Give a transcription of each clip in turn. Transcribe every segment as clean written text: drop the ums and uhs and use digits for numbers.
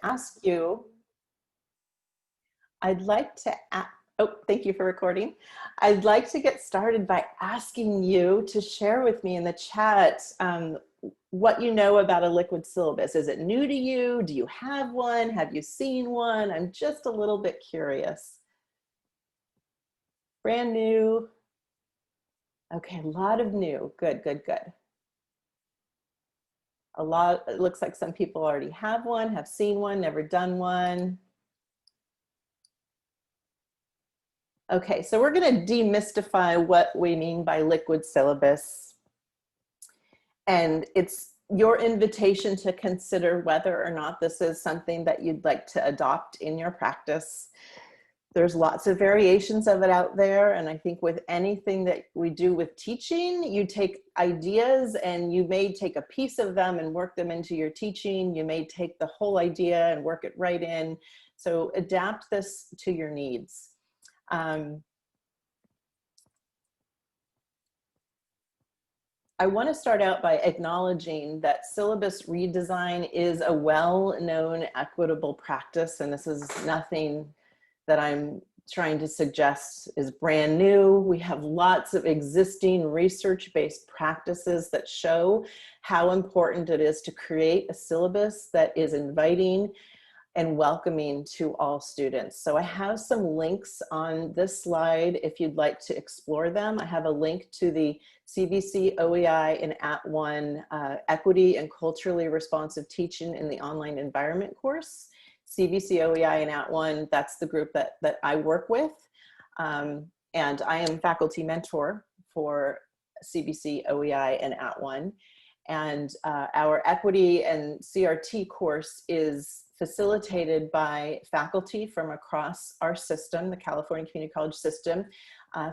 ask you, I'd like to, oh, thank you for recording. I'd like to get started by asking you to share with me in the chat what you know about a liquid syllabus. Is it new to you? Do you have one? Have you seen one? I'm just a little bit curious. Brand new. Okay, a lot of new. Good, good, good. A lot, it looks like some people already have one, have seen one, never done one. Okay, so we're going to demystify what we mean by liquid syllabus. And it's your invitation to consider whether or not this is something that you'd like to adopt in your practice. There's lots of variations of it out there. And I think with anything that we do with teaching, you take ideas and you may take a piece of them and work them into your teaching. You may take the whole idea and work it right in. So adapt this to your needs. I want to start out by acknowledging that syllabus redesign is a well-known equitable practice, and this is nothing that I'm trying to suggest is brand new. We have lots of existing research-based practices that show how important it is to create a syllabus that is inviting and welcoming to all students. So I have some links on this slide if you'd like to explore them. I have a link to the CVC-OEI and @ONE Equity and Culturally Responsive Teaching in the Online Environment course. CVC-OEI and @ONE, that's the group that I work with. And I am faculty mentor for CVC-OEI and @ONE. And our equity and CRT course is facilitated by faculty from across our system, the California Community College system.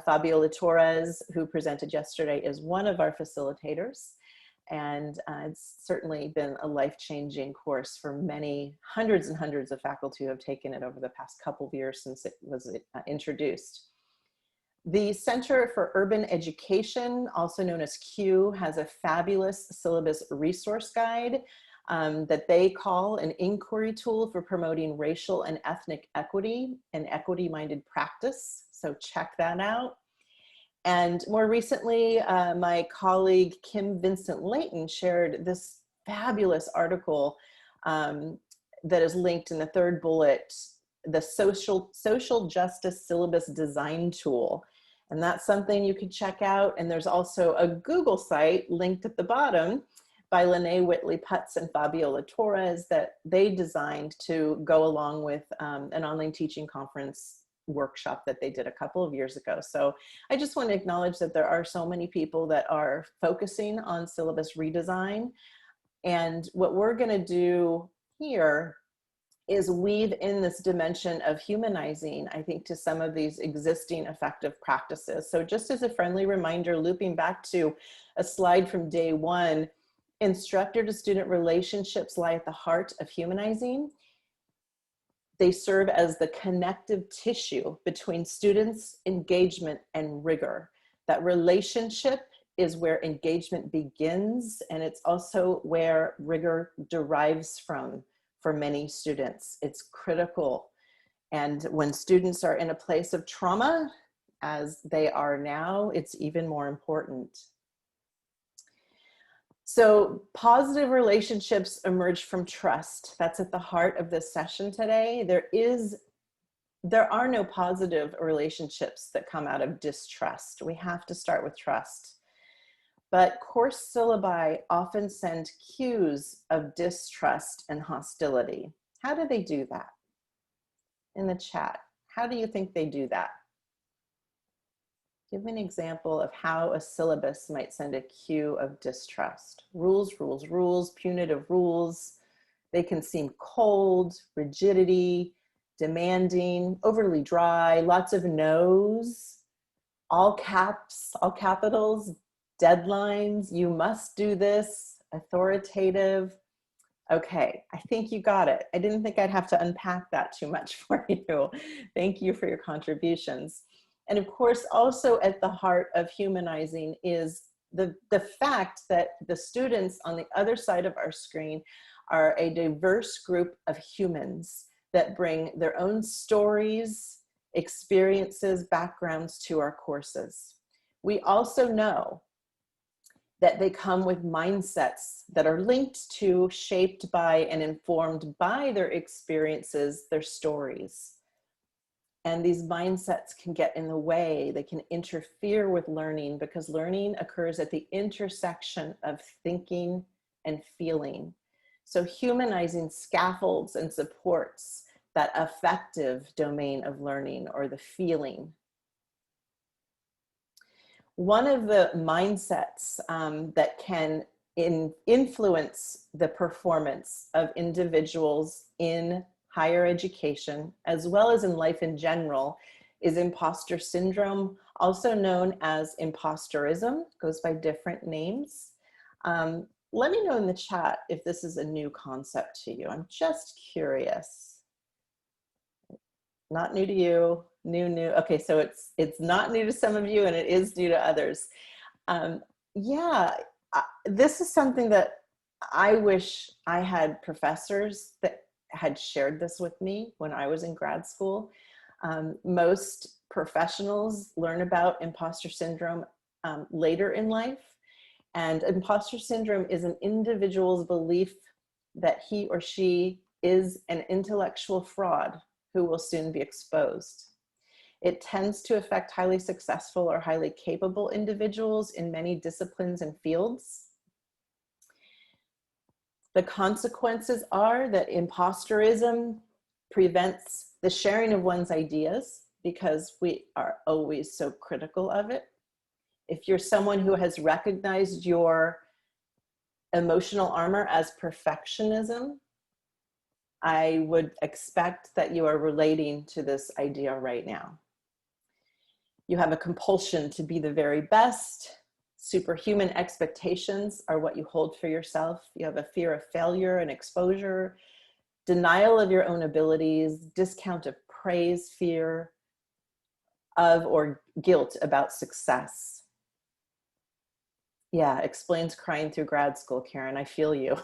Fabiola Torres, who presented yesterday, is one of our facilitators. And it's certainly been a life-changing course for many hundreds and hundreds of faculty who have taken it over the past couple of years since it was introduced. The Center for Urban Education, also known as CUE, has a fabulous syllabus resource guide that they call an inquiry tool for promoting racial and ethnic equity and equity-minded practice. So check that out. And more recently, my colleague Kim Vincent-Layton shared this fabulous article that is linked in the third bullet, the social justice syllabus design tool. And that's something you can check out. And there's also a Google site linked at the bottom by Lene Whitley-Putz and Fabiola Torres that they designed to go along with an online teaching conference workshop that they did a couple of years ago. So I just want to acknowledge that there are so many people that are focusing on syllabus redesign. And what we're going to do here is weave in this dimension of humanizing, I think, to some of these existing effective practices. So just as a friendly reminder, looping back to a slide from day one, instructor to student relationships lie at the heart of humanizing. They serve as the connective tissue between students' engagement and rigor. That relationship is where engagement begins, and it's also where rigor derives from for many students. It's critical. And when students are in a place of trauma, as they are now, it's even more important. So positive relationships emerge from trust. That's at the heart of this session today. There are no positive relationships that come out of distrust. We have to start with trust. But course syllabi often send cues of distrust and hostility. How do they do that? In the chat, how do you think they do that? Give me an example of how a syllabus might send a cue of distrust. Rules, rules, rules, punitive rules. They can seem cold, rigidity, demanding, overly dry, lots of no's, all caps, all capitals, deadlines, you must do this, authoritative. Okay, I think you got it. I didn't think I'd have to unpack that too much for you. Thank you for your contributions. And of course, also at the heart of humanizing is the fact that the students on the other side of our screen are a diverse group of humans that bring their own stories, experiences, backgrounds to our courses. We also know that they come with mindsets that are linked to, shaped by, and informed by their experiences, their stories. And these mindsets can get in the way, they can interfere with learning, because learning occurs at the intersection of thinking and feeling. So humanizing scaffolds and supports that affective domain of learning, or the feeling. One of the mindsets that can influence the performance of individuals in higher education, as well as in life in general, is imposter syndrome, also known as imposterism, goes by different names. Let me know in the chat if this is a new concept to you. I'm just curious. Not new to you, new. Okay, so it's not new to some of you and it is new to others. Yeah, this is something that I wish I had professors that had shared this with me when I was in grad school. Most professionals learn about imposter syndrome later in life. And imposter syndrome is an individual's belief that he or she is an intellectual fraud who will soon be exposed. It tends to affect highly successful or highly capable individuals in many disciplines and fields. The consequences are that imposterism prevents the sharing of one's ideas because we are always so critical of it. If you're someone who has recognized your emotional armor as perfectionism, I would expect that you are relating to this idea right now. You have a compulsion to be the very best. Superhuman expectations are what you hold for yourself. You have a fear of failure and exposure, denial of your own abilities, discount of praise, fear of or guilt about success. Yeah, explains crying through grad school, Karen. I feel you.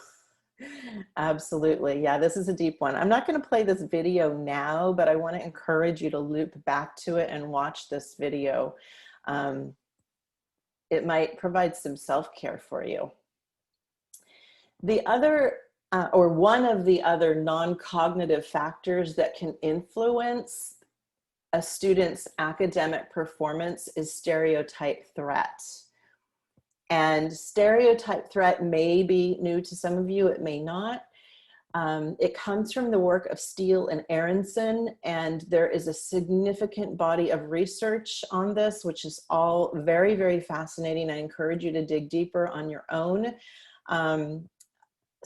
Absolutely. Yeah, this is a deep one. I'm not going to play this video now, but I want to encourage you to loop back to it and watch this video. It might provide some self-care for you. The other, or one of the other non-cognitive factors that can influence a student's academic performance is stereotype threat. And stereotype threat may be new to some of you, it may not. It comes from the work of Steele and Aronson, and there is a significant body of research on this, which is all very, very fascinating. I encourage you to dig deeper on your own.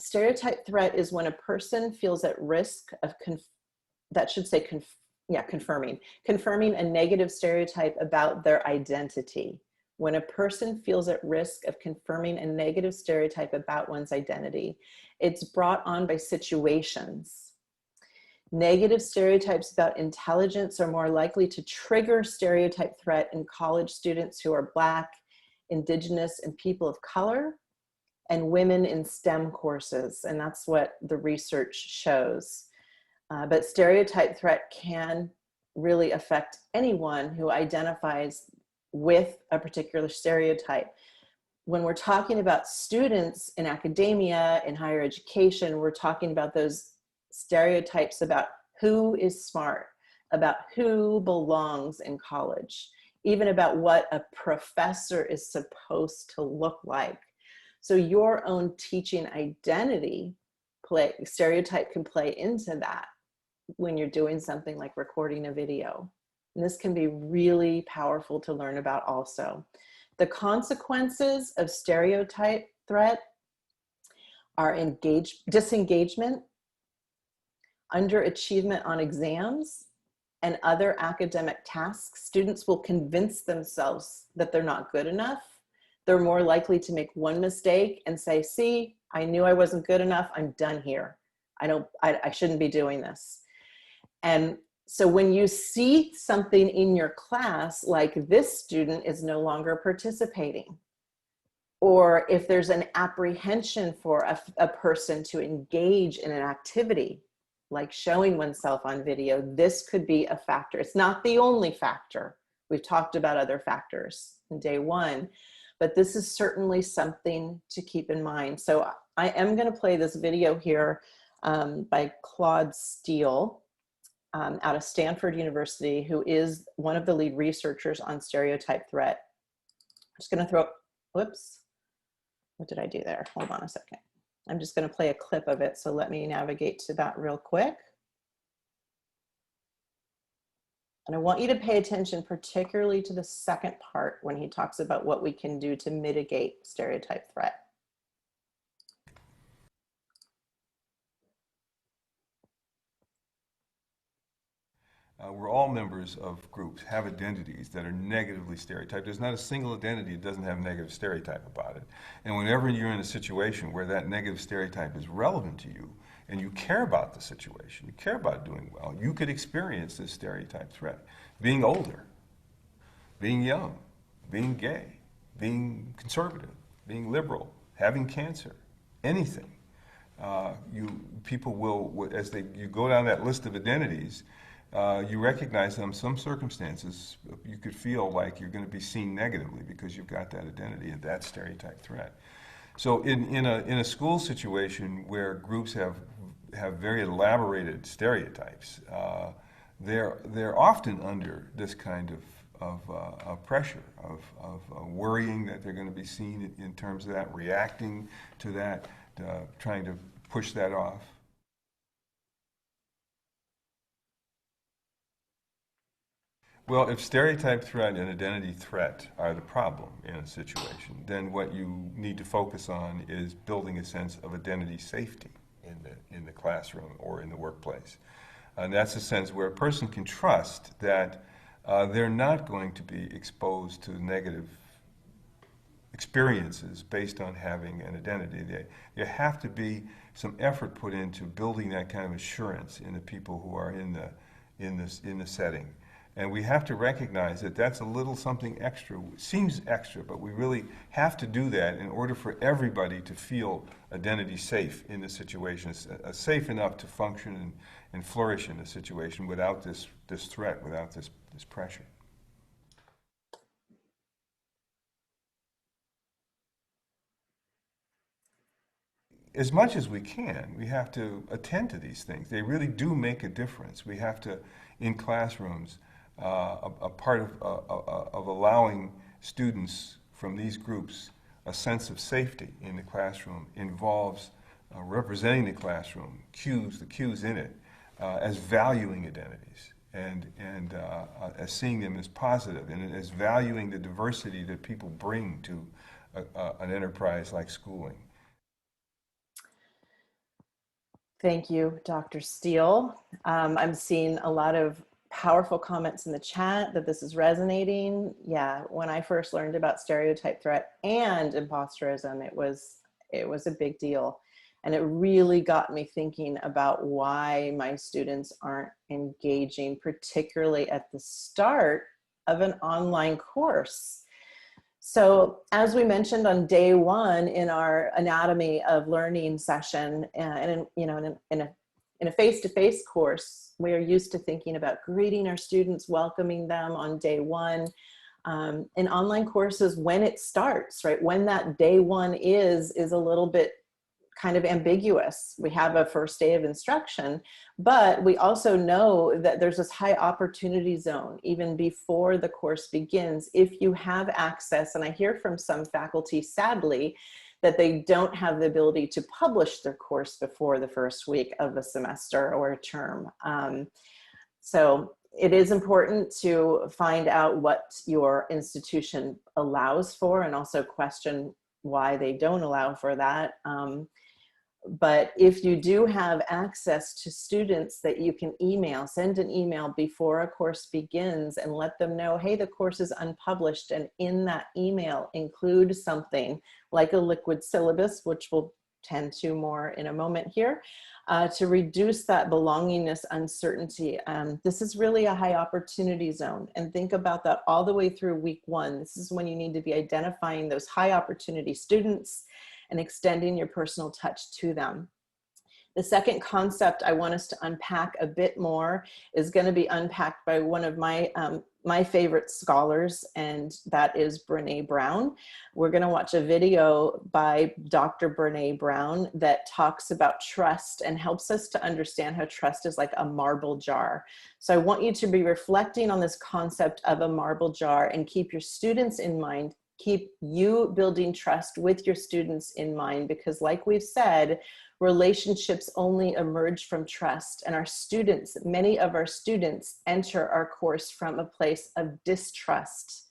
Stereotype threat is when a person feels at risk of, confirming a negative stereotype about their identity. When a person feels at risk of confirming a negative stereotype about one's identity, it's brought on by situations. Negative stereotypes about intelligence are more likely to trigger stereotype threat in college students who are Black, Indigenous, and people of color, and women in STEM courses. And that's what the research shows. But stereotype threat can really affect anyone who identifies with a particular stereotype. When we're talking about students in academia, in higher education, we're talking about those stereotypes about who is smart, about who belongs in college, even about what a professor is supposed to look like. So your own teaching identity stereotype can play into that when you're doing something like recording a video. And this can be really powerful to learn about also. The consequences of stereotype threat are disengagement, underachievement on exams, and other academic tasks. Students will convince themselves that they're not good enough. They're more likely to make one mistake and say, see, I knew I wasn't good enough. I'm done here. I shouldn't be doing this. And so when you see something in your class, like this student is no longer participating, or if there's an apprehension for a person to engage in an activity, like showing oneself on video, this could be a factor. It's not the only factor. We've talked about other factors in day one, but this is certainly something to keep in mind. So I am going to play this video here by Claude Steele out of Stanford University, who is one of the lead researchers on stereotype threat. I'm just going to throw, whoops, what did I do there? Hold on a second. I'm just going to play a clip of it, so let me navigate to that real quick. And I want you to pay attention particularly to the second part when he talks about what we can do to mitigate stereotype threat. We're all members of groups, have identities that are negatively stereotyped. There's not a single identity that doesn't have a negative stereotype about it. And whenever you're in a situation where that negative stereotype is relevant to you, and you care about the situation, you care about doing well, you could experience this stereotype threat. Being older, being young, being gay, being conservative, being liberal, having cancer, anything. People will, as you go down that list of identities, you recognize that in some circumstances you could feel like you're going to be seen negatively because you've got that identity and that stereotype threat. So in a school situation where groups have very elaborated stereotypes, they're often under this kind of pressure of worrying that they're going to be seen in terms of that, reacting to that, trying to push that off. Well, if stereotype threat and identity threat are the problem in a situation, then what you need to focus on is building a sense of identity safety in the classroom or in the workplace. And that's a sense where a person can trust that they're not going to be exposed to negative experiences based on having an identity. There have to be some effort put into building that kind of assurance in the people who are in the setting. And we have to recognize that that's a little something extra. It seems extra, but we really have to do that in order for everybody to feel identity safe in the situation, safe enough to function and flourish in the situation without this threat, without this pressure. As much as we can, we have to attend to these things. They really do make a difference. We have to, in classrooms, a part of allowing students from these groups a sense of safety in the classroom involves representing the classroom, the cues in it, as valuing identities and as seeing them as positive and as valuing the diversity that people bring to an enterprise like schooling. Thank you, Dr. Steele. I'm seeing a lot of powerful comments in the chat that this is resonating. Yeah, when I first learned about stereotype threat and imposterism, it was a big deal. And it really got me thinking about why my students aren't engaging, particularly at the start of an online course. So as we mentioned on day one in our anatomy of learning session, and in a face-to-face course, we are used to thinking about greeting our students, welcoming them on day one. In online courses, when it starts, right, when that day one is a little bit kind of ambiguous. We have a first day of instruction, but we also know that there's this high opportunity zone even before the course begins if you have access. And I hear from some faculty, sadly, that they don't have the ability to publish their course before the first week of a semester or a term. So it is important to find out what your institution allows for and also question why they don't allow for that. But if you do have access to students that you can email, send an email before a course begins and let them know, hey, the course is unpublished, and in that email include something like a liquid syllabus, which we'll tend to more in a moment here, to reduce that belongingness uncertainty. This is really a high opportunity zone, and think about that all the way through week 1. This is when you need to be identifying those high opportunity students and extending your personal touch to them. The second concept I want us to unpack a bit more is going to be unpacked by one of my favorite scholars, and that is Brené Brown. We're going to watch a video by Dr. Brené Brown that talks about trust and helps us to understand how trust is like a marble jar. So I want you to be reflecting on this concept of a marble jar and keep your students in mind. Keep you building trust with your students in mind, because like we've said, relationships only emerge from trust, and our students, many of our students enter our course from a place of distrust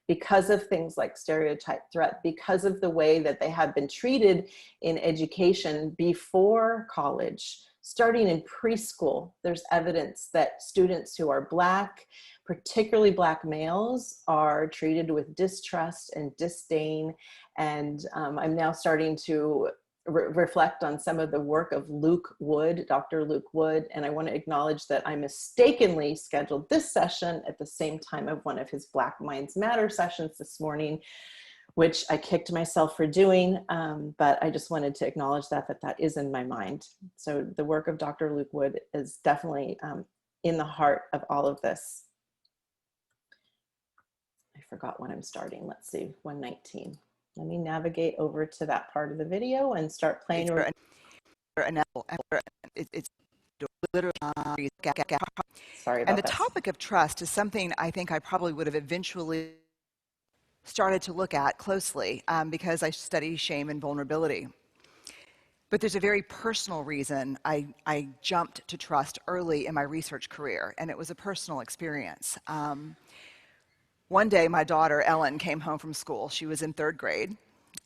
because of things like stereotype threat, because of the way that they have been treated in education before college. Starting in preschool, there's evidence that students who are Black, particularly Black males, are treated with distrust and disdain. And I'm now starting to reflect on some of the work of Luke Wood, Dr. Luke Wood, and I want to acknowledge that I mistakenly scheduled this session at the same time of one of his Black Minds Matter sessions this morning, which I kicked myself for doing, but I just wanted to acknowledge that is in my mind. So the work of Dr. Luke Wood is definitely in the heart of all of this. I forgot when I'm starting. Let's see, 119. Let me navigate over to that part of the video and start playing. It's literally. Sorry about and the this. topic of trust is something I think I probably would have eventually started to look at closely because I study shame and vulnerability. But there's a very personal reason I jumped to trust early in my research career, and it was a personal experience. One day, my daughter, Ellen, came home from school. She was in 3rd grade.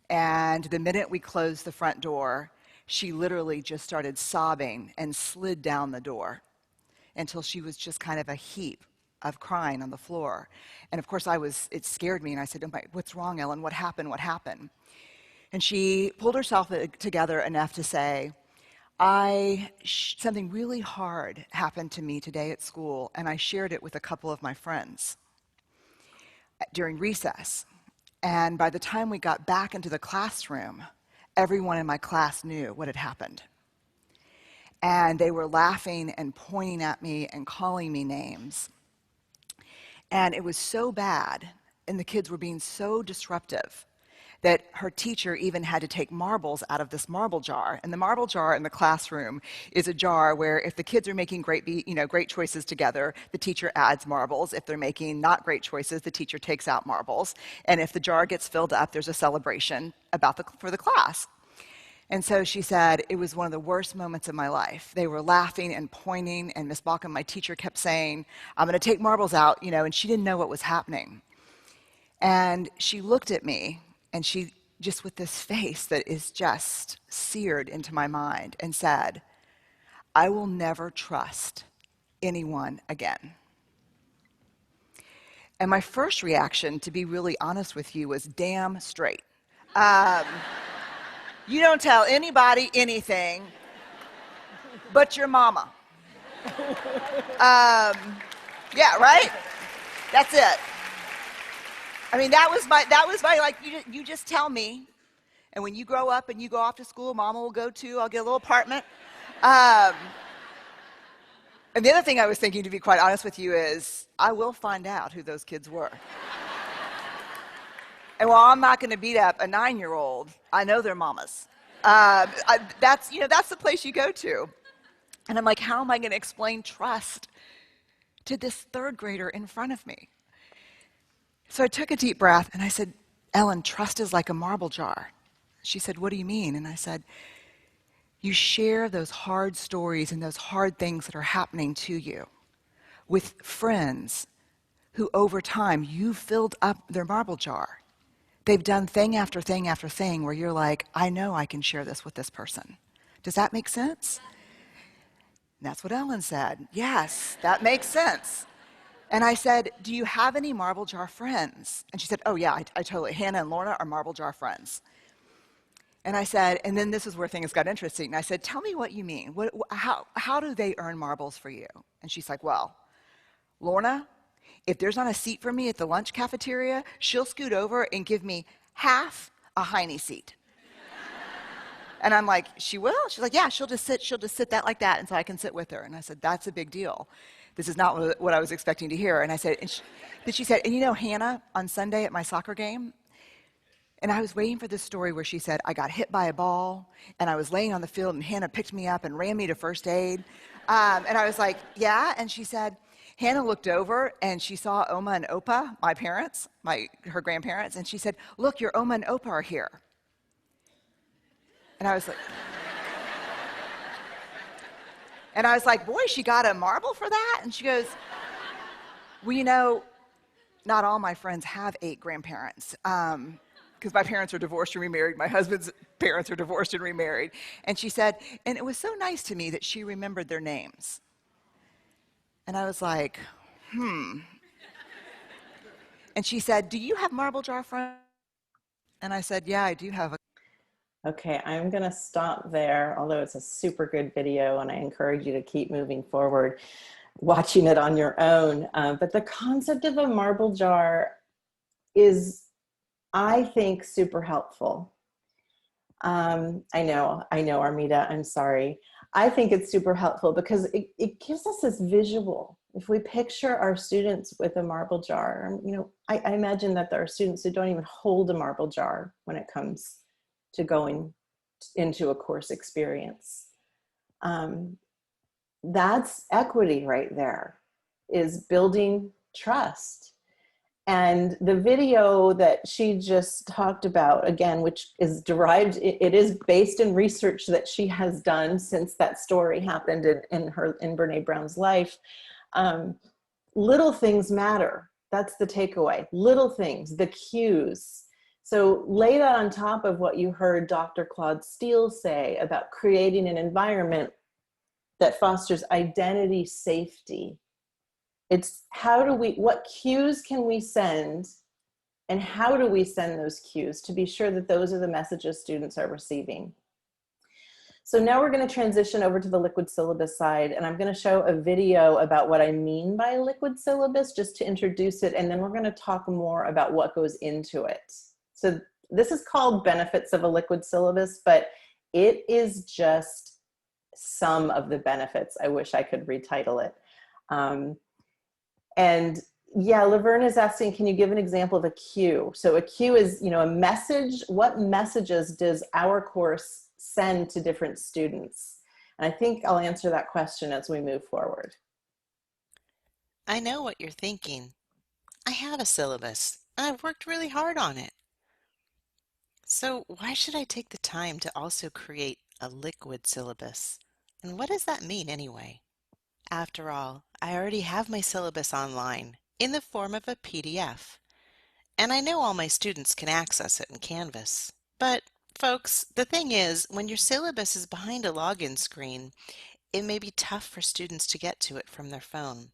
And the minute we closed the front door, she literally just started sobbing and slid down the door until she was just kind of a heap of crying on the floor. And of course, it scared me. And I said, "What's wrong, Ellen? What happened? What happened?" And she pulled herself together enough to say, something really hard happened to me today at school, and I shared it with a couple of my friends during recess. And by the time we got back into the classroom, everyone in my class knew what had happened. And they were laughing and pointing at me and calling me names. And it was so bad, and the kids were being so disruptive, that her teacher even had to take marbles out of this marble jar. And the marble jar in the classroom is a jar where if the kids are making great choices together, the teacher adds marbles. If they're making not great choices, the teacher takes out marbles. And if the jar gets filled up, there's a celebration for the class. And so she said, it was one of the worst moments of my life. They were laughing and pointing, and Miss Balkin, my teacher, kept saying, "I'm going to take marbles out," and she didn't know what was happening. And she looked at me, and she, just with this face that is just seared into my mind, and said, "I will never trust anyone again." And my first reaction, to be really honest with you, was damn straight. You don't tell anybody anything but your mama. Yeah, right? That's it. I mean, that was my like, you just tell me. And when you grow up and you go off to school, mama will go too. I'll get a little apartment. And the other thing I was thinking, to be quite honest with you, is I will find out who those kids were. And while I'm not going to beat up a 9-year-old, I know their mamas. That's the place you go to. And I'm like, how am I going to explain trust to this 3rd grader in front of me? So I took a deep breath and I said, "Ellen, trust is like a marble jar." She said, "What do you mean?" And I said, "You share those hard stories and those hard things that are happening to you with friends who over time you filled up their marble jar. They've done thing after thing after thing where you're like, I know I can share this with this person. Does that make sense?" And that's what Ellen said. "Yes, that makes sense." And I said, "Do you have any marble jar friends?" And she said, "Oh yeah, I totally. Hannah and Lorna are marble jar friends." And I said, and then this is where things got interesting. And I said, tell me what you mean. How do they earn marbles for you? And she's like, well, Lorna, if there's not a seat for me at the lunch cafeteria, she'll scoot over and give me half a Heine seat. And I'm like, she will? She's like, yeah, she'll just sit that like that, and so I can sit with her. And I said, that's a big deal. This is not what I was expecting to hear. And I said, then she said, and you know, Hannah, on Sunday at my soccer game, and I was waiting for this story where she said, I got hit by a ball, and I was laying on the field, and Hannah picked me up and ran me to first aid. And I was like, yeah? And she said, Hannah looked over, and she saw Oma and Opa, my parents, her grandparents, and she said, look, your Oma and Opa are here. And I was like, boy, she got a marble for that? And she goes, well, you know, not all my friends have 8 grandparents. Because my parents are divorced and remarried. My husband's parents are divorced and remarried. And she said, and it was so nice to me that she remembered their names. And I was like, And she said, do you have marble jar friends? And I said, yeah, I do have a. Okay, I'm going to stop there, although it's a super good video and I encourage you to keep moving forward, watching it on your own. But the concept of a marble jar is, I think, super helpful. I know, Armida, I'm sorry. I think it's super helpful because it gives us this visual. If we picture our students with a marble jar, you know, I imagine that there are students who don't even hold a marble jar when it comes to going into a course experience. That's equity right there, is building trust. And the video that she just talked about, again, which is derived, it is based in research that she has done since that story happened in Brene Brown's life. Little things matter. That's the takeaway. Little things, the cues. So lay that on top of what you heard Dr. Claude Steele say about creating an environment that fosters identity safety. It's what cues can we send, and how do we send those cues to be sure that those are the messages students are receiving. So now we're going to transition over to the liquid syllabus side, and I'm going to show a video about what I mean by liquid syllabus, just to introduce it, and then we're going to talk more about what goes into it. So this is called Benefits of a Liquid Syllabus, but it is just some of the benefits. I wish I could retitle it. And yeah, Laverne is asking, can you give an example of a cue? So a cue is, you know, a message. What messages does our course send to different students? And I think I'll answer that question as we move forward. I know what you're thinking. I have a syllabus, and I've worked really hard on it. So why should I take the time to also create a liquid syllabus? And what does that mean anyway? After all, I already have my syllabus online in the form of a PDF, and I know all my students can access it in Canvas. But folks, the thing is, when your syllabus is behind a login screen, it may be tough for students to get to it from their phone.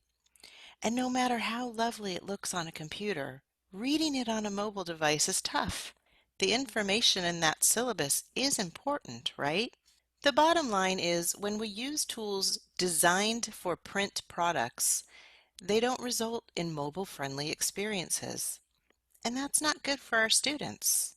And no matter how lovely it looks on a computer, reading it on a mobile device is tough. The information in that syllabus is important, right? The bottom line is, when we use tools designed for print products, they don't result in mobile-friendly experiences. And that's not good for our students.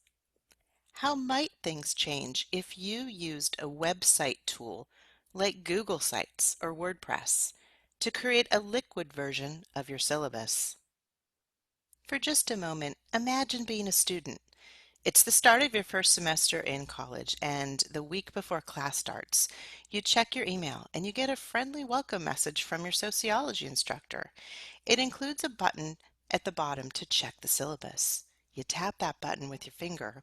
How might things change if you used a website tool like Google Sites or WordPress to create a liquid version of your syllabus? For just a moment, imagine being a student. It's the start of your first semester in college, and the week before class starts, you check your email and you get a friendly welcome message from your sociology instructor. It includes a button at the bottom to check the syllabus. You tap that button with your finger,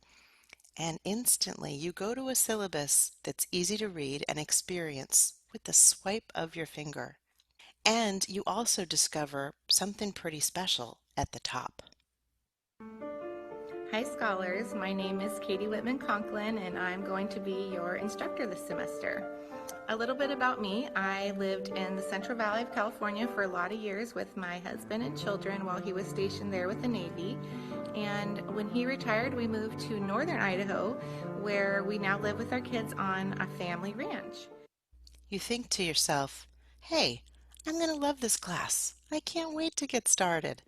and instantly you go to a syllabus that's easy to read and experience with the swipe of your finger. And you also discover something pretty special at the top. Hi scholars, my name is Katie Whitman Conklin and I'm going to be your instructor this semester. A little bit about me. I lived in the Central Valley of California for a lot of years with my husband and children while he was stationed there with the Navy. And when he retired, we moved to northern Idaho, where we now live with our kids on a family ranch. You think to yourself, hey, I'm going to love this class. I can't wait to get started.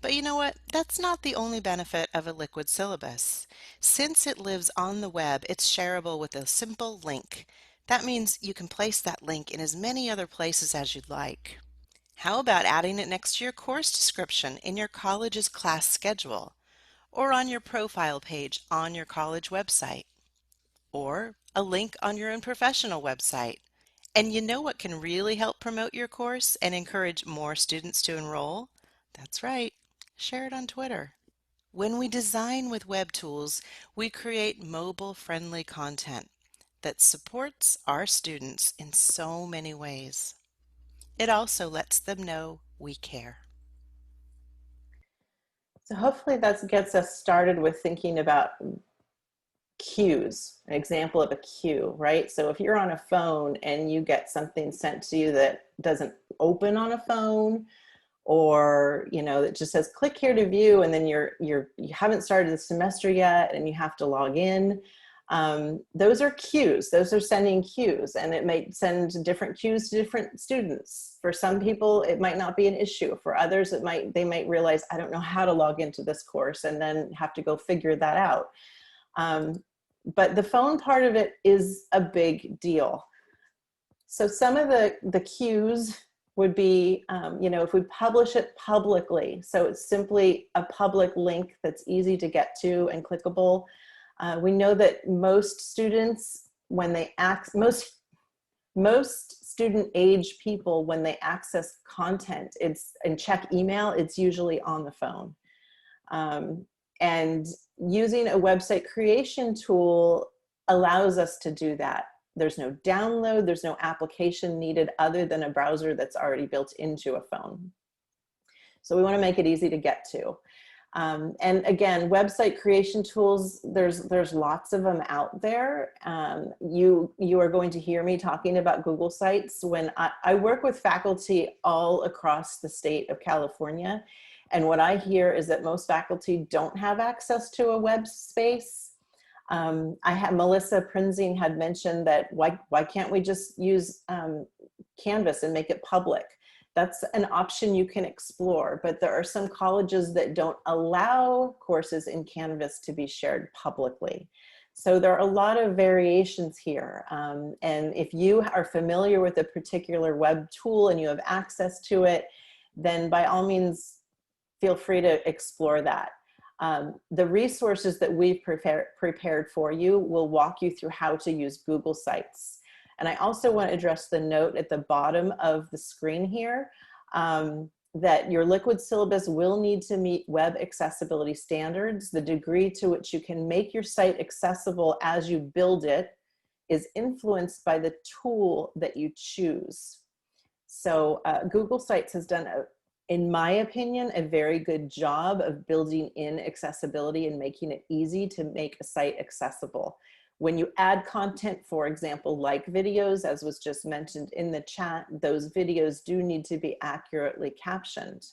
But you know what? That's not the only benefit of a liquid syllabus. Since it lives on the web, it's shareable with a simple link. That means you can place that link in as many other places as you'd like. How about adding it next to your course description in your college's class schedule, or on your profile page on your college website, or a link on your own professional website? And you know what can really help promote your course and encourage more students to enroll? That's right, share it on Twitter. When we design with web tools, we create mobile-friendly content that supports our students in so many ways. It also lets them know we care. So hopefully that gets us started with thinking about cues, an example of a cue, right? So if you're on a phone and you get something sent to you that doesn't open on a phone, or it just says click here to view, and then you haven't started the semester yet and you have to log in. Those are cues. Those are sending cues, and it might send different cues to different students. For some people, it might not be an issue. For others, they might realize, I don't know how to log into this course, and then have to go figure that out. But the phone part of it is a big deal. So some of the cues would be, if we publish it publicly, so it's simply a public link that's easy to get to and clickable. We know that most students, when they most student age people, when they access content, and check email, it's usually on the phone. And using a website creation tool allows us to do that. There's no download, there's no application needed other than a browser that's already built into a phone. So we want to make it easy to get to. And again, website creation tools, there's lots of them out there. You are going to hear me talking about Google Sites when I work with faculty all across the state of California. And what I hear is that most faculty don't have access to a web space. Melissa Prinzing had mentioned that why can't we just use Canvas and make it public? That's an option you can explore, but there are some colleges that don't allow courses in Canvas to be shared publicly. So there are a lot of variations here. And if you are familiar with a particular web tool and you have access to it, then by all means, feel free to explore that. The resources that we've prepared for you will walk you through how to use Google Sites. And I also want to address the note at the bottom of the screen here that your liquid syllabus will need to meet web accessibility standards. The degree to which you can make your site accessible as you build it is influenced by the tool that you choose. So Google Sites has done, in my opinion, a very good job of building in accessibility and making it easy to make a site accessible. When you add content, for example, like videos, as was just mentioned in the chat, those videos do need to be accurately captioned.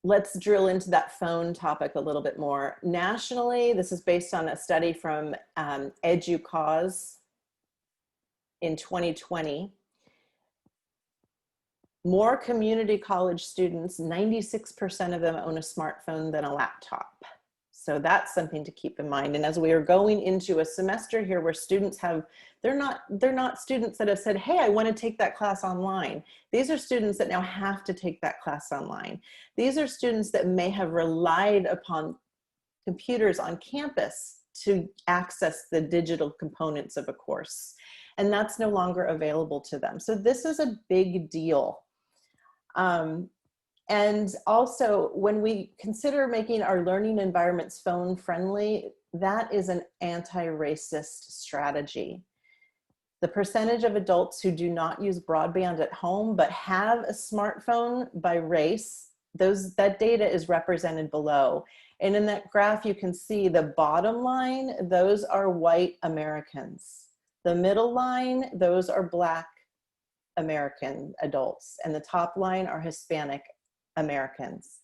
Let's drill into that phone topic a little bit more. Nationally, this is based on a study from EduCause in 2020. More community college students, 96% of them own a smartphone than a laptop. So that's something to keep in mind. And as we are going into a semester here where students they're not students that have said, hey, I want to take that class online. These are students that now have to take that class online. These are students that may have relied upon computers on campus to access the digital components of a course. And that's no longer available to them. So this is a big deal. And also, when we consider making our learning environments phone friendly, that is an anti-racist strategy. The percentage of adults who do not use broadband at home but have a smartphone by race, that data is represented below. And in that graph, you can see the bottom line, those are white Americans. The middle line, those are Black American adults. And the top line are Hispanic Americans.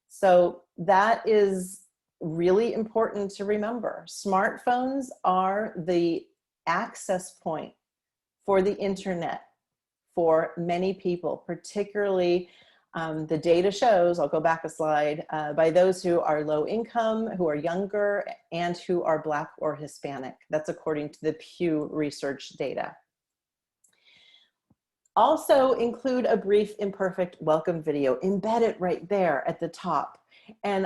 So that is really important to remember. Smartphones are the access point for the internet for many people, particularly the data shows, I'll go back a slide, by those who are low income, who are younger, and who are Black or Hispanic. That's according to the Pew Research data. Also include a brief imperfect welcome video, embed it right there at the top. And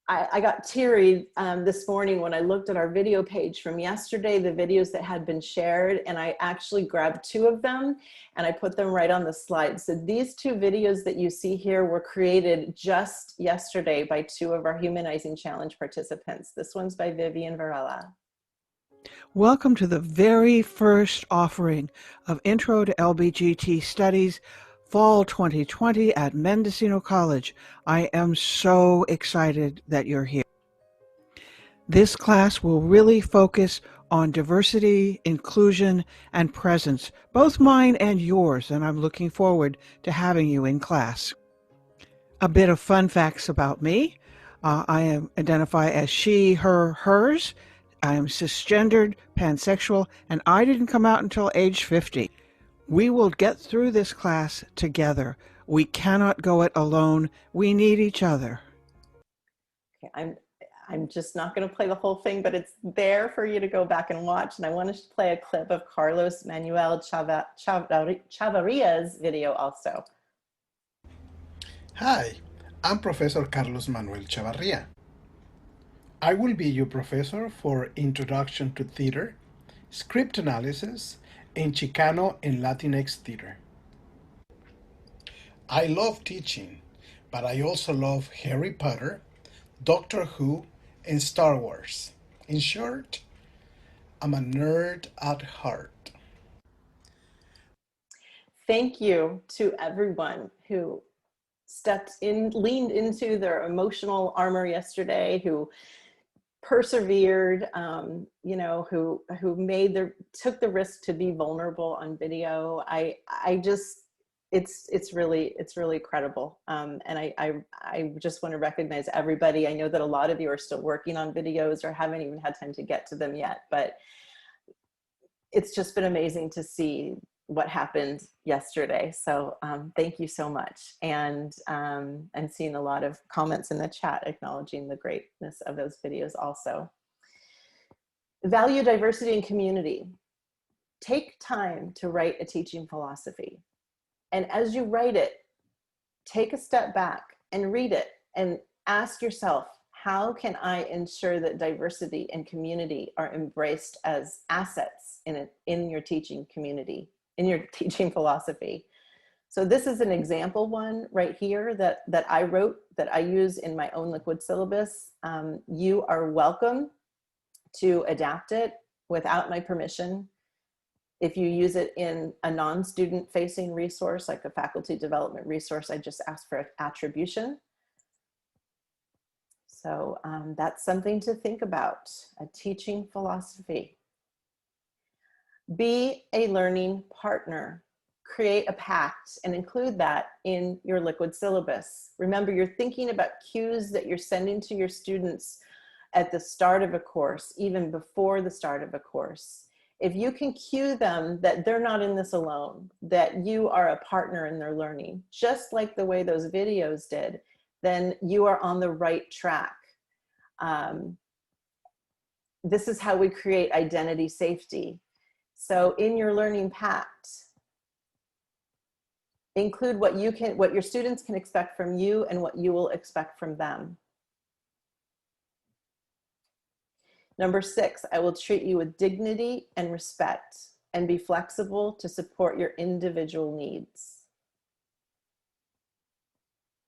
I got teary this morning when I looked at our video page from yesterday, the videos that had been shared, and I actually grabbed 2 of them and I put them right on the slide. So these 2 videos that you see here were created just yesterday by 2 of our Humanizing Challenge participants. This one's by Vivian Varela. Welcome to the very first offering of Intro to LBGT Studies, Fall 2020 at Mendocino College. I am so excited that you're here. This class will really focus on diversity, inclusion, and presence, both mine and yours, and I'm looking forward to having you in class. A bit of fun facts about me. I identify as she, her, hers. I am cisgendered, pansexual, and I didn't come out until age 50. We will get through this class together. We cannot go it alone. We need each other. Okay, I'm just not going to play the whole thing, but it's there for you to go back and watch. And I want to play a clip of Carlos Manuel Chavarria's video also. Hi, I'm Professor Carlos Manuel Chavarria. I will be your professor for Introduction to Theater, Script Analysis, and Chicano and Latinx Theater. I love teaching, but I also love Harry Potter, Doctor Who, and Star Wars. In short, I'm a nerd at heart. Thank you to everyone who leaned into their emotional armor yesterday, who persevered, who took the risk to be vulnerable on video. It's really credible. And I just want to recognize everybody. I know that a lot of you are still working on videos or haven't even had time to get to them yet, but it's just been amazing to see what happened yesterday. So thank you so much. And seeing a lot of comments in the chat acknowledging the greatness of those videos also. Value diversity and community. Take time to write a teaching philosophy. And as you write it, take a step back and read it and ask yourself, how can I ensure that diversity and community are embraced as assets in your teaching community, in your teaching philosophy? So this is an example one right here that I wrote, that I use in my own liquid syllabus. You are welcome to adapt it without my permission. If you use it in a non-student facing resource, like a faculty development resource, I just ask for attribution. So that's something to think about, a teaching philosophy. Be a learning partner. Create a pact and include that in your liquid syllabus. Remember, you're thinking about cues that you're sending to your students at the start of a course, even before the start of a course. If you can cue them that they're not in this alone, that you are a partner in their learning, just like the way those videos did, then you are on the right track. This is how we create identity safety. So in your learning pact, include what your students can expect from you and what you will expect from them. Number 6, I will treat you with dignity and respect and be flexible to support your individual needs.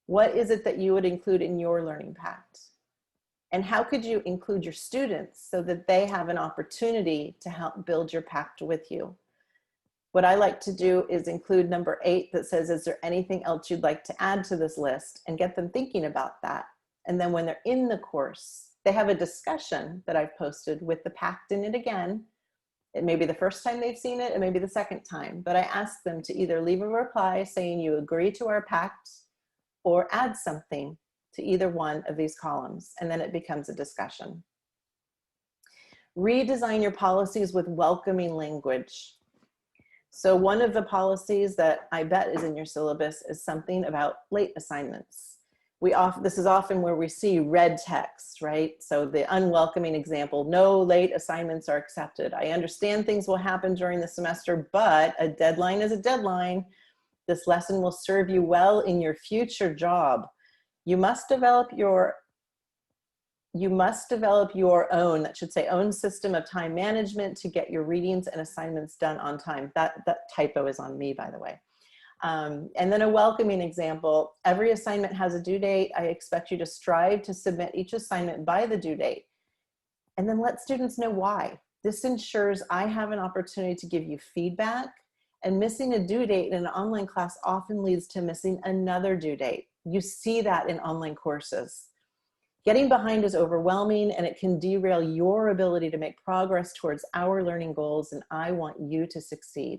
What is it that you would include in your learning pact? And how could you include your students so that they have an opportunity to help build your pact with you? What I like to do is include number 8 that says, is there anything else you'd like to add to this list, and get them thinking about that. And then when they're in the course, they have a discussion that I've posted with the pact in it again. It may be the first time they've seen it, it may be the second time, but I ask them to either leave a reply saying you agree to our pact or add something to either one of these columns, and then it becomes a discussion. Redesign your policies with welcoming language. So one of the policies that I bet is in your syllabus is something about late assignments. This is often where we see red text, right? So the unwelcoming example, no late assignments are accepted. I understand things will happen during the semester, but a deadline is a deadline. This lesson will serve you well in your future job. You must develop your own, that should say own system of time management to get your readings and assignments done on time. That typo is on me, by the way. And then a welcoming example, every assignment has a due date. I expect you to strive to submit each assignment by the due date. And then let students know why. This ensures I have an opportunity to give you feedback, and missing a due date in an online class often leads to missing another due date. You see that in online courses. Getting behind is overwhelming, and it can derail your ability to make progress towards our learning goals, and I want you to succeed.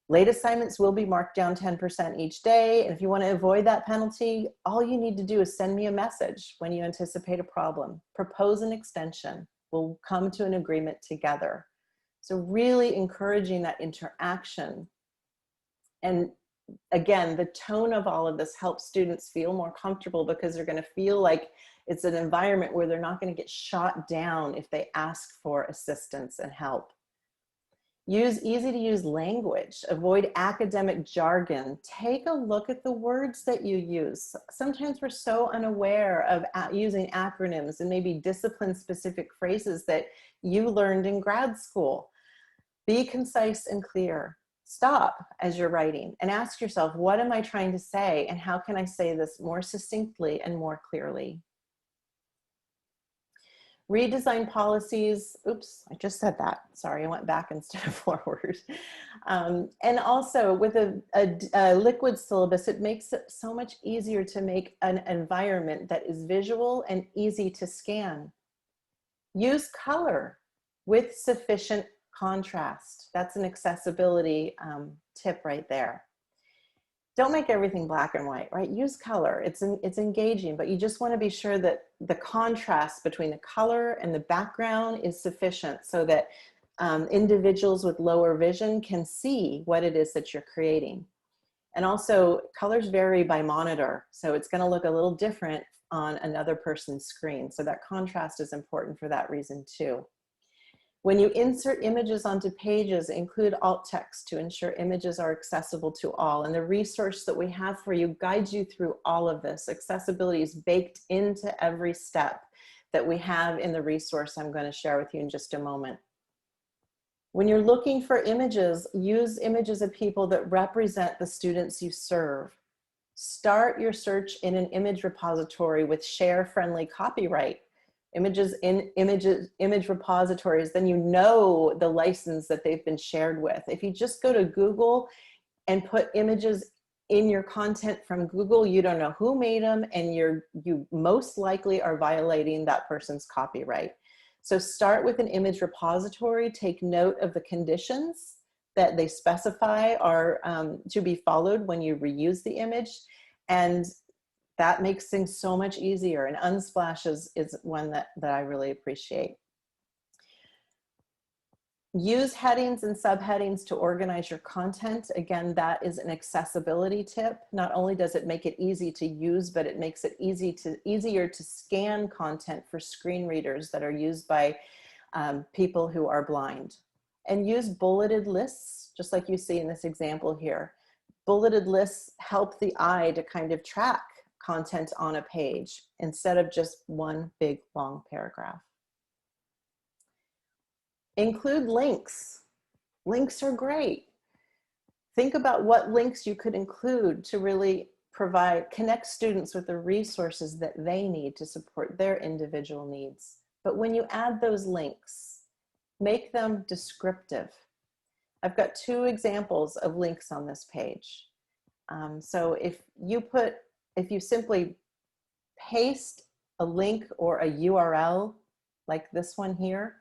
Late assignments will be marked down 10% each day, and if you want to avoid that penalty, all you need to do is send me a message when you anticipate a problem. Propose an extension. We'll come to an agreement together. So really encouraging that interaction. And again, the tone of all of this helps students feel more comfortable because they're going to feel like it's an environment where they're not going to get shot down if they ask for assistance and help. Use easy to use language, avoid academic jargon. Take a look at the words that you use. Sometimes we're so unaware of using acronyms and maybe discipline specific phrases that you learned in grad school. Be concise and clear. Stop as you're writing and ask yourself, what am I trying to say? And how can I say this more succinctly and more clearly? Redesign policies. Oops, I just said that. Sorry, I went back instead of forward. And also with a liquid syllabus, it makes it so much easier to make an environment that is visual and easy to scan. Use color with sufficient contrast. That's an accessibility tip right there. Don't make everything black and white, right? Use color. It's engaging, but you just want to be sure that the contrast between the color and the background is sufficient so that individuals with lower vision can see what it is that you're creating. And also, colors vary by monitor, so it's going to look a little different on another person's screen. So that contrast is important for that reason too. When you insert images onto pages, include alt text to ensure images are accessible to all. And the resource that we have for you guides you through all of this. Accessibility is baked into every step that we have in the resource I'm going to share with you in just a moment. When you're looking for images, use images of people that represent the students you serve. Start your search in an image repository with share-friendly copyright. Images in image repositories, then you know the license that they've been shared with. If you just go to Google and put images in your content from Google, you don't know who made them, and you most likely are violating that person's copyright. So start with an image repository, take note of the conditions that they specify are to be followed when you reuse the image, and that makes things so much easier. And Unsplash is one that I really appreciate. Use headings and subheadings to organize your content. Again, that is an accessibility tip. Not only does it make it easy to use, but it makes it easier to scan content for screen readers that are used by people who are blind. And use bulleted lists, just like you see in this example here. Bulleted lists help the eye to kind of track content on a page instead of just one big long paragraph. Include links. Links are great. Think about what links you could include to really connect students with the resources that they need to support their individual needs. But when you add those links, make them descriptive. I've got two examples of links on this page. So if you simply paste a link or a URL like this one here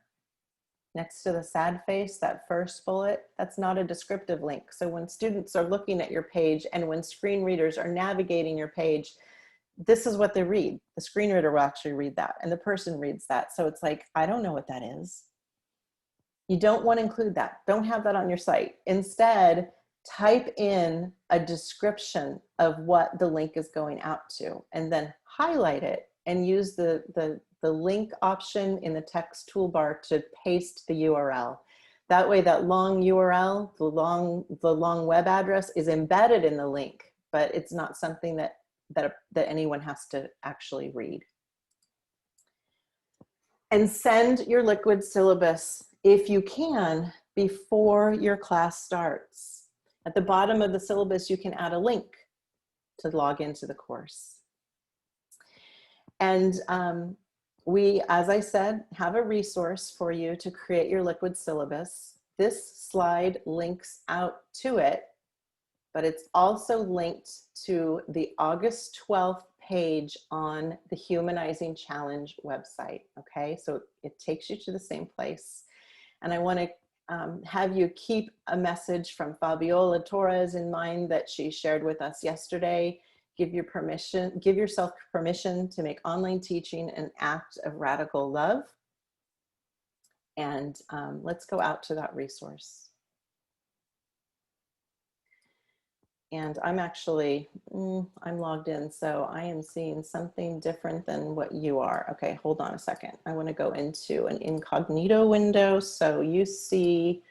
next to the sad face, that first bullet, that's not a descriptive link. So when students are looking at your page and when screen readers are navigating your page, this is what they read. The screen reader will actually read that and the person reads that. So it's like, I don't know what that is. You don't want to include that. Don't have that on your site. Instead, type in a description of what the link is going out to and then highlight it and use the link option in the text toolbar to paste the URL. That way that long URL, the long web address is embedded in the link, but it's not something that anyone has to actually read. And send your liquid syllabus, if you can, before your class starts. At the bottom of the syllabus, you can add a link to log into the course. And we, as I said, have a resource for you to create your liquid syllabus. This slide links out to it, but it's also linked to the August 12th page on the Humanizing Challenge website, okay? So it takes you to the same place. And I wanna have you keep a message from Fabiola Torres in mind that she shared with us yesterday. Give yourself permission to make online teaching an act of radical love. And let's go out to that resource. And I'm actually, I'm logged in, so I am seeing something different than what you are. Okay, hold on a second. I want to go into an incognito window so you see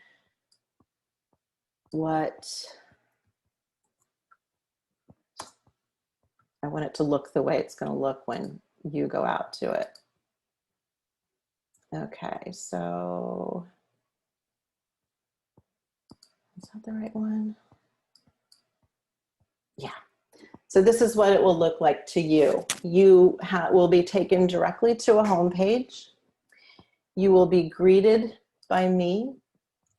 what I want it to look the way it's going to look when you go out to it. Okay, so is that the right one? Yeah. So this is what it will look like to you. You will be taken directly to a home page. You will be greeted by me,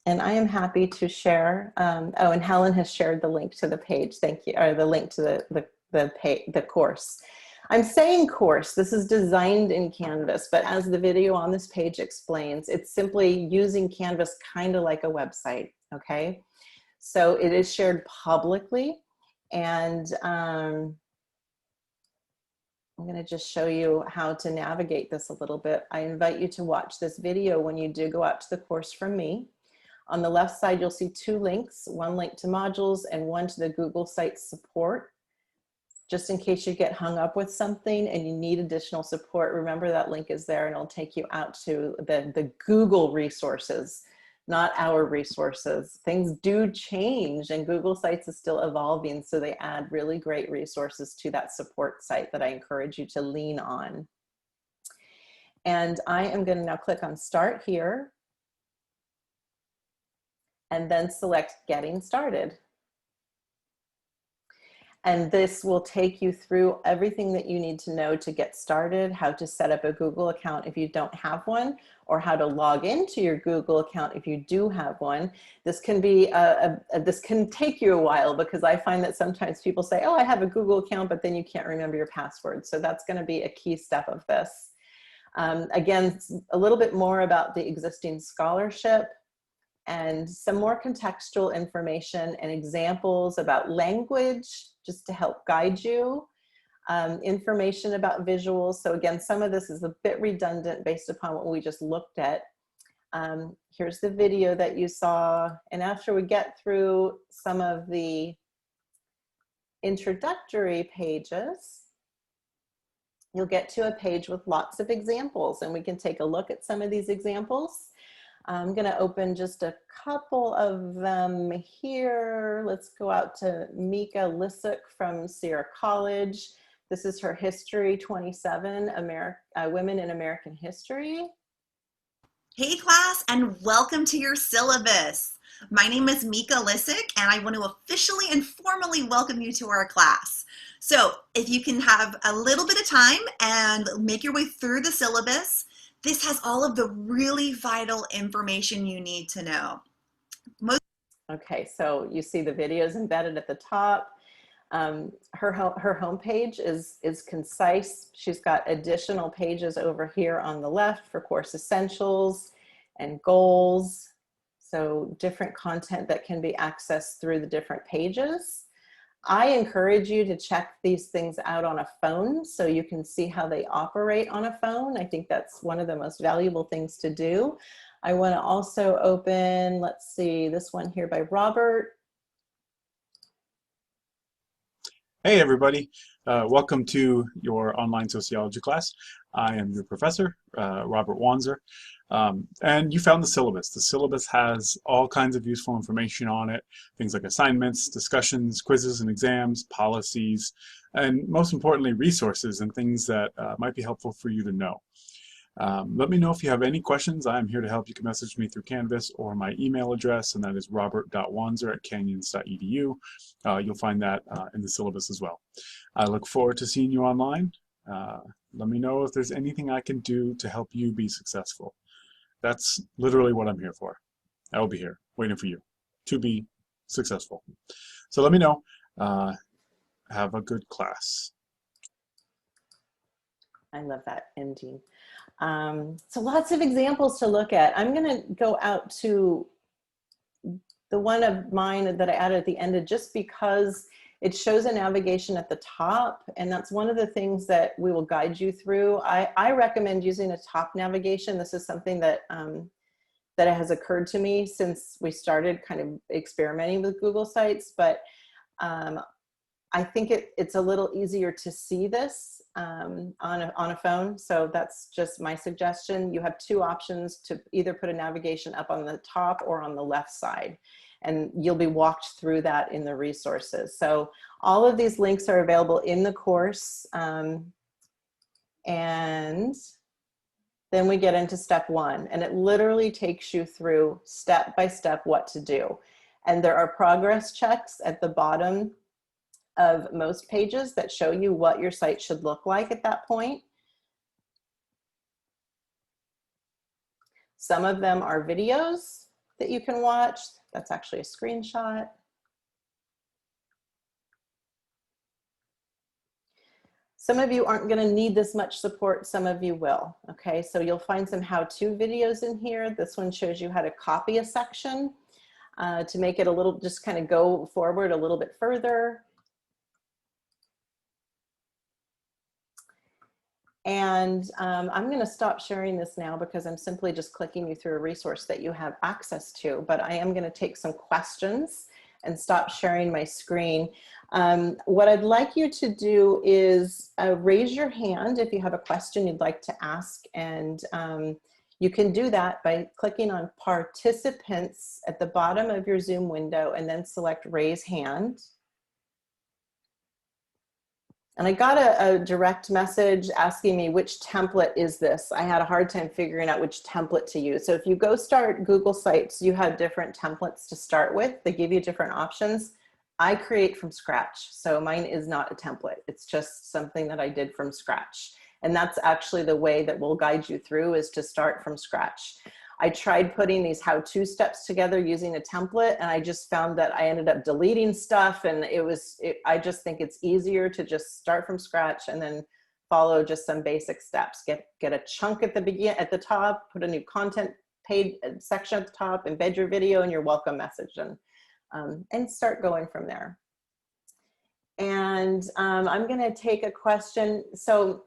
and I am happy to share. Oh, and Helen has shared the link to the page. Thank you, or the link to the course. I'm saying course, this is designed in Canvas, but as the video on this page explains, it's simply using Canvas kind of like a website, okay? So it is shared publicly, and I'm gonna just show you how to navigate this a little bit. I invite you to watch this video when you do go out to the course from me. On the left side, you'll see two links, one link to modules and one to the Google Sites support. Just in case you get hung up with something and you need additional support, remember that link is there and it'll take you out to the Google resources, not our resources. Things do change and Google Sites is still evolving, so they add really great resources to that support site that I encourage you to lean on. And I am going to now click on Start here and then select Getting Started. And this will take you through everything that you need to know to get started, how to set up a Google account if you don't have one, or how to log into your Google account if you do have one. This can be this can take you a while, because I find that sometimes people say, oh, I have a Google account, but then you can't remember your password. So that's going to be a key step of this. Again, a little bit more about the existing scholarship, and some more contextual information and examples about language, just to help guide you. Information about visuals. So again, some of this is a bit redundant based upon what we just looked at. Here's the video that you saw. And after we get through some of the introductory pages, you'll get to a page with lots of examples, and we can take a look at some of these examples. I'm going to open just a couple of them here. Let's go out to Mika Lisick from Sierra College. This is her History 27, Women in American History. Hey class, and welcome to your syllabus. My name is Mika Lisick, and I want to officially and formally welcome you to our class. So if you can have a little bit of time and make your way through the syllabus, this has all of the really vital information you need to know. Okay, so you see the videos embedded at the top. Her homepage is concise. She's got additional pages over here on the left for course essentials and goals. So different content that can be accessed through the different pages. I encourage you to check these things out on a phone so you can see how they operate on a phone. I think that's one of the most valuable things to do. I want to also open, let's see, this one here by Robert. Hey everybody, welcome to your online sociology class. I am your professor, Robert Wanzer, and you found the syllabus. The syllabus has all kinds of useful information on it, things like assignments, discussions, quizzes and exams, policies, and most importantly, resources and things that might be helpful for you to know. Let me know if you have any questions. I am here to help. You can message me through Canvas or my email address, and that is robert.wanzer@canyons.edu. You'll find that in the syllabus as well. I look forward to seeing you online. Let me know if there's anything I can do to help you be successful. That's literally what I'm here for. I will be here waiting for you to be successful. So let me know. Have a good class. I love that ending. So lots of examples to look at. I'm going to go out to the one of mine that I added at the end just because it shows a navigation at the top, and that's one of the things that we will guide you through. I recommend using a top navigation. This is something that that has occurred to me since we started kind of experimenting with Google Sites, but I think it's a little easier to see this on a phone. So that's just my suggestion. You have two options to either put a navigation up on the top or on the left side, and you'll be walked through that in the resources. So all of these links are available in the course. And then we get into step one, and it literally takes you through step by step what to do. And there are progress checks at the bottom of most pages that show you what your site should look like at that point. Some of them are videos that you can watch. That's actually a screenshot. Some of you aren't going to need this much support. Some of you will. Okay, so you'll find some how-to videos in here. This one shows you how to copy a section to make it a little, just kind of go forward a little bit further. And I'm going to stop sharing this now because I'm simply just clicking you through a resource that you have access to, but I am going to take some questions and stop sharing my screen. What I'd like you to do is raise your hand if you have a question you'd like to ask, and you can do that by clicking on participants at the bottom of your Zoom window and then select raise hand. And I got a direct message asking me which template is this. I had a hard time figuring out which template to use. So if you go start Google Sites, you have different templates to start with. They give you different options. I create from scratch. So mine is not a template. It's just something that I did from scratch. And that's actually the way that we'll guide you through, is to start from scratch. I tried putting these how-to steps together using a template, and I just found that I ended up deleting stuff, and I just think it's easier to just start from scratch and then follow just some basic steps. Get a chunk at the top, put a new content page section at the top, embed your video and your welcome message, and start going from there. And I'm going to take a question. So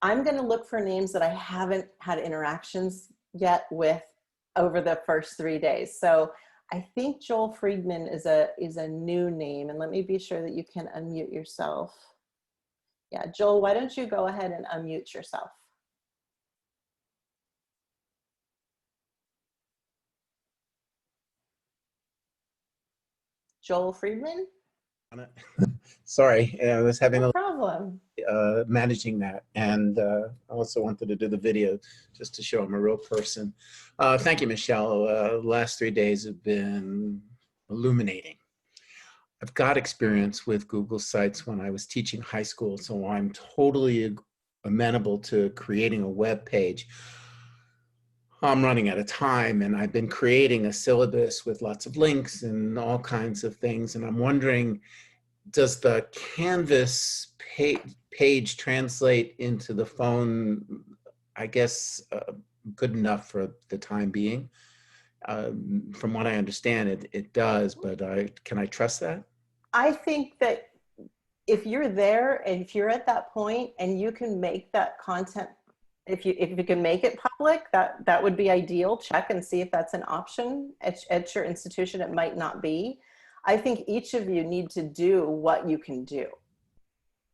I'm going to look for names that I haven't had interactions yet with over the first 3 days. So I think Joel Friedman is a new name, and let me be sure that you can unmute yourself. Yeah, Joel, why don't you go ahead and unmute yourself? Joel Friedman? Sorry, I was having no problem. Managing that, and I also wanted to do the video just to show I'm a real person. Thank you, Michelle. The last 3 days have been illuminating. I've got experience with Google Sites when I was teaching high school, so I'm totally amenable to creating a web page. I'm running out of time, and I've been creating a syllabus with lots of links and all kinds of things, and I'm wondering does the Canvas page translate into the phone, I guess, good enough for the time being? From what I understand, it does, but can I trust that? I think that if you're there and if you're at that point and you can make that content, if you can make it public, that would be ideal. Check and see if that's an option at your institution. It might not be. I think each of you need to do what you can do.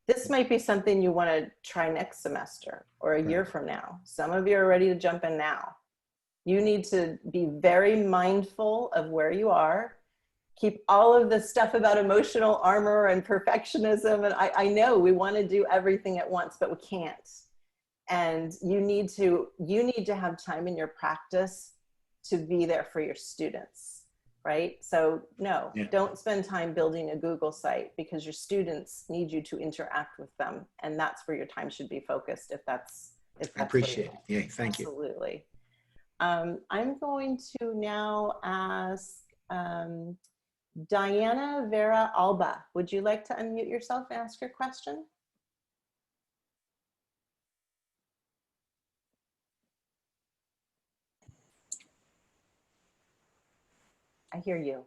This might be something you want to try next semester or a year from now. Some of you are ready to jump in now. You need to be very mindful of where you are. Keep all of the stuff about emotional armor and perfectionism. And I know we want to do everything at once, but we can't. And you need to have time in your practice to be there for your students, right? So no, don't spend time building a Google site because your students need you to interact with them. And that's where your time should be focused if that's I appreciate it. Yeah, thank you. Absolutely. I'm going to now ask Diana Vera Alba. Would you like to unmute yourself and ask your question? I hear you.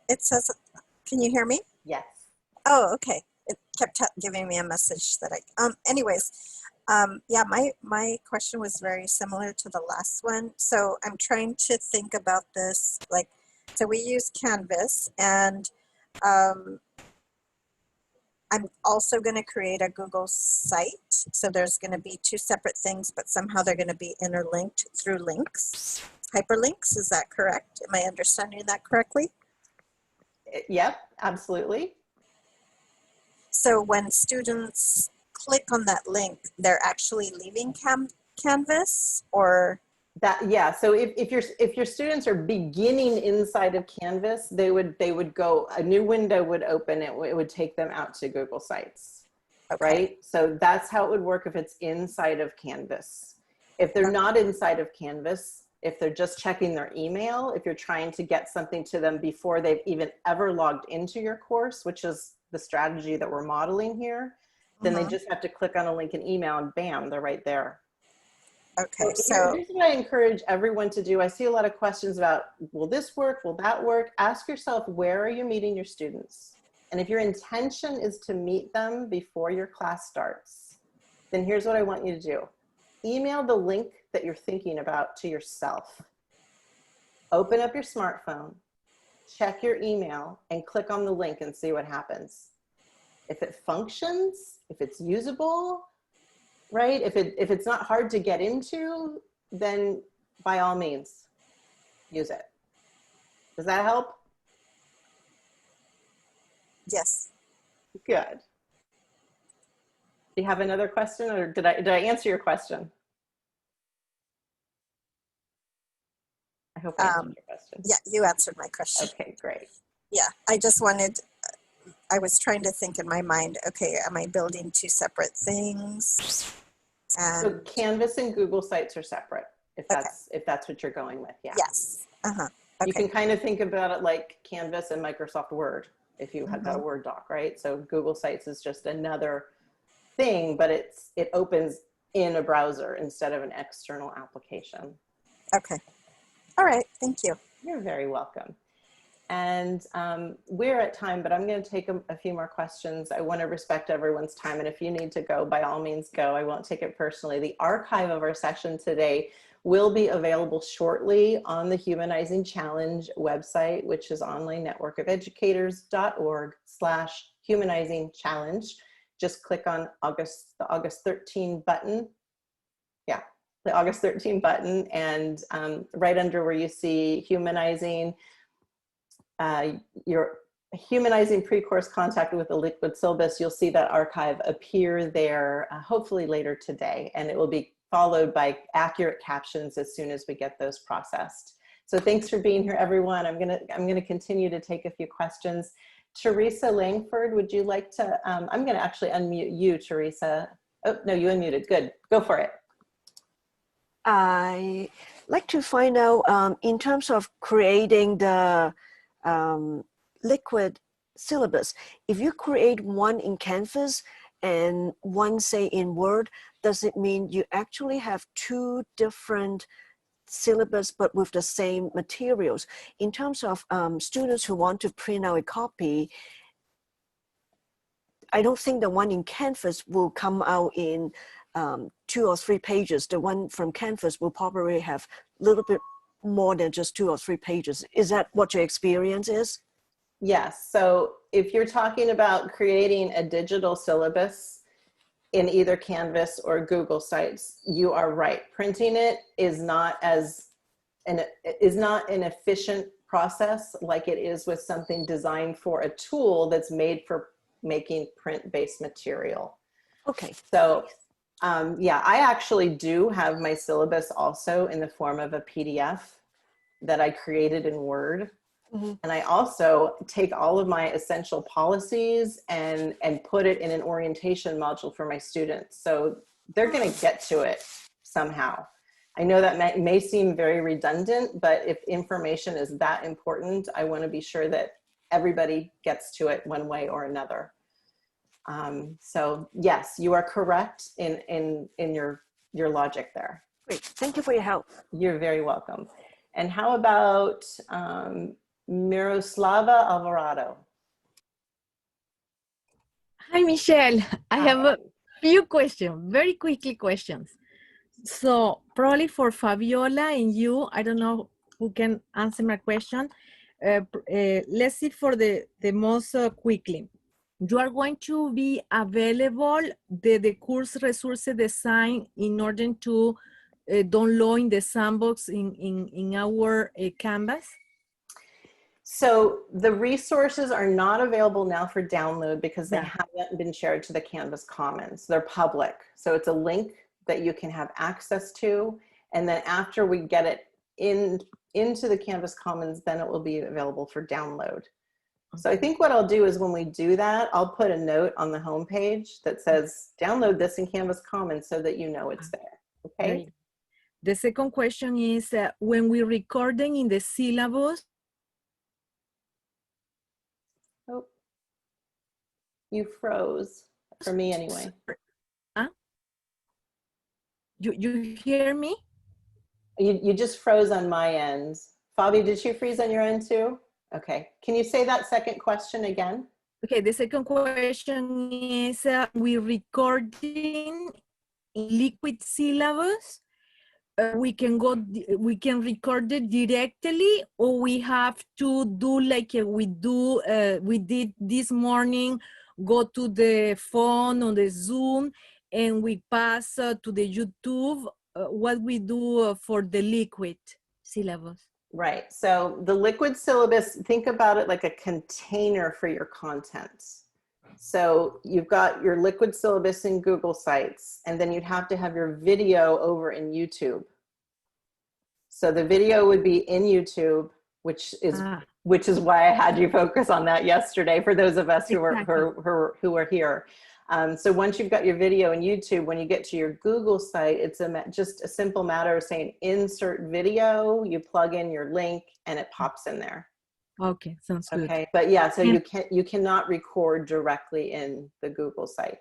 It says, can you hear me? Yes. Oh, okay. It kept giving me a message that yeah, my question was very similar to the last one. So I'm trying to think about this, like, so we use Canvas, and I'm also going to create a Google site. So there's going to be two separate things, but somehow they're going to be interlinked through links, hyperlinks. Is that correct? Am I understanding that correctly? Yep, absolutely. So when students click on that link, they're actually leaving Canvas, or that? Yeah. So if your students are beginning inside of Canvas, they would go, a new window would open. It would take them out to Google Sites, right? So that's how it would work if it's inside of Canvas. If they're not inside of Canvas, if they're just checking their email, if you're trying to get something to them before they've even ever logged into your course, which is the strategy that we're modeling here, then they just have to click on a link in email and bam, they're right there. Okay, so here's what I encourage everyone to do. I see a lot of questions about, will this work? Will that work? Ask yourself, where are you meeting your students? And if your intention is to meet them before your class starts, then here's what I want you to do. Email the link that you're thinking about to yourself. Open up your smartphone, check your email, and click on the link and see what happens. If it functions, if it's usable, right? If it's not hard to get into, then by all means, use it. Does that help? Yes. Good. Do you have another question, or did I answer your question? I hope I answered your question. Yeah, you answered my question. Okay, great. Yeah, I was trying to think in my mind, okay, am I building two separate things? And so Canvas and Google Sites are separate, if that's what you're going with, yeah. Yes. Okay. You can kind of think about it like Canvas and Microsoft Word, if you had got a Word doc, right? So Google Sites is just another thing, but it opens in a browser instead of an external application. Okay. All right, thank you. You're very welcome. And we're at time, but I'm going to take a few more questions. I want to respect everyone's time. And if you need to go, by all means, go. I won't take it personally. The archive of our session today will be available shortly on the Humanizing Challenge website, which is onlinenetworkofeducators.org/humanizing-challenge. Just click on the August 13 button. Yeah, the August 13 button. And right under where you see Humanizing, your Humanizing pre-course contact with the liquid syllabus, you'll see that archive appear there hopefully later today, and it will be followed by accurate captions as soon as we get those processed. So thanks for being here, everyone. I'm gonna continue to take a few questions. Teresa Langford, would you like to, I'm gonna actually unmute you, Teresa. Oh, no, you unmuted, good, go for it. I like to find out in terms of creating the liquid syllabus, if you create one in Canvas and one say in Word, does it mean you actually have two different syllabus but with the same materials? In terms of students who want to print out a copy, I don't think the one in Canvas will come out in 2 or 3 pages. The one from Canvas will probably have a little bit more than just 2 or 3 pages. Is that what your experience is? Yes. So if you're talking about creating a digital syllabus in either Canvas or Google Sites, you are right. Printing it is not an efficient process like it is with something designed for a tool that's made for making print-based material. Okay. So yeah, I actually do have my syllabus also in the form of a PDF that I created in Word. Mm-hmm. And I also take all of my essential policies and put it in an orientation module for my students. So they're going to get to it somehow. I know that may seem very redundant, but if information is that important, I want to be sure that everybody gets to it one way or another. So yes, you are correct in your logic there. Great. Thank you for your help. You're very welcome. And how about Miroslava Alvarado? Hi, Michelle. I have a few questions, very quickly questions. So probably for Fabiola and you, I don't know who can answer my question. Let's see for the most quickly. You are going to be available the course resource design in order to download in the sandbox in our Canvas? So the resources are not available now for download because they haven't been shared to the Canvas Commons. They're public. So it's a link that you can have access to. And then after we get it into the Canvas Commons, then it will be available for download. So I think what I'll do is when we do that, I'll put a note on the homepage that says, download this in Canvas Commons so that you know it's there, okay? Great. The second question is, when we're recording in the syllabus. Oh, you froze, for me anyway. Huh? You hear me? You just froze on my end. Fabi, did you freeze on your end too? Okay, can you say that second question again? Okay, the second question is, we're recording in liquid syllabus. We can record it directly, or we have to do like we did this morning, go to the phone or the Zoom, and we pass to the YouTube, what we do for the liquid syllabus. Right, so the liquid syllabus, think about it like a container for your content. So you've got your liquid syllabus in Google Sites, and then you'd have to have your video over in YouTube. So the video would be in YouTube, which is why I had you focus on that yesterday for those of us who are here. So once you've got your video in YouTube, when you get to your Google site, it's just a simple matter of saying insert video, you plug in your link, and it pops in there. Okay, sounds good. Okay, but yeah, so you cannot record directly in the Google site.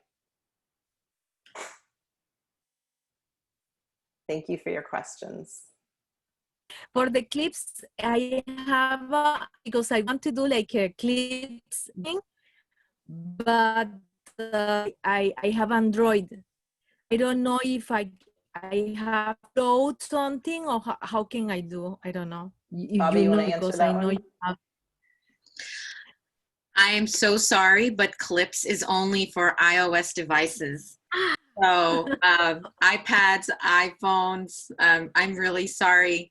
Thank you for your questions. For the clips, I have, because I want to do like a clips thing, but I have Android. I don't know if I have to load something, or how can I do? I don't know. Bobby, you want to answer that one? You have. I am so sorry, but Clips is only for iOS devices. So iPads, iPhones, I'm really sorry.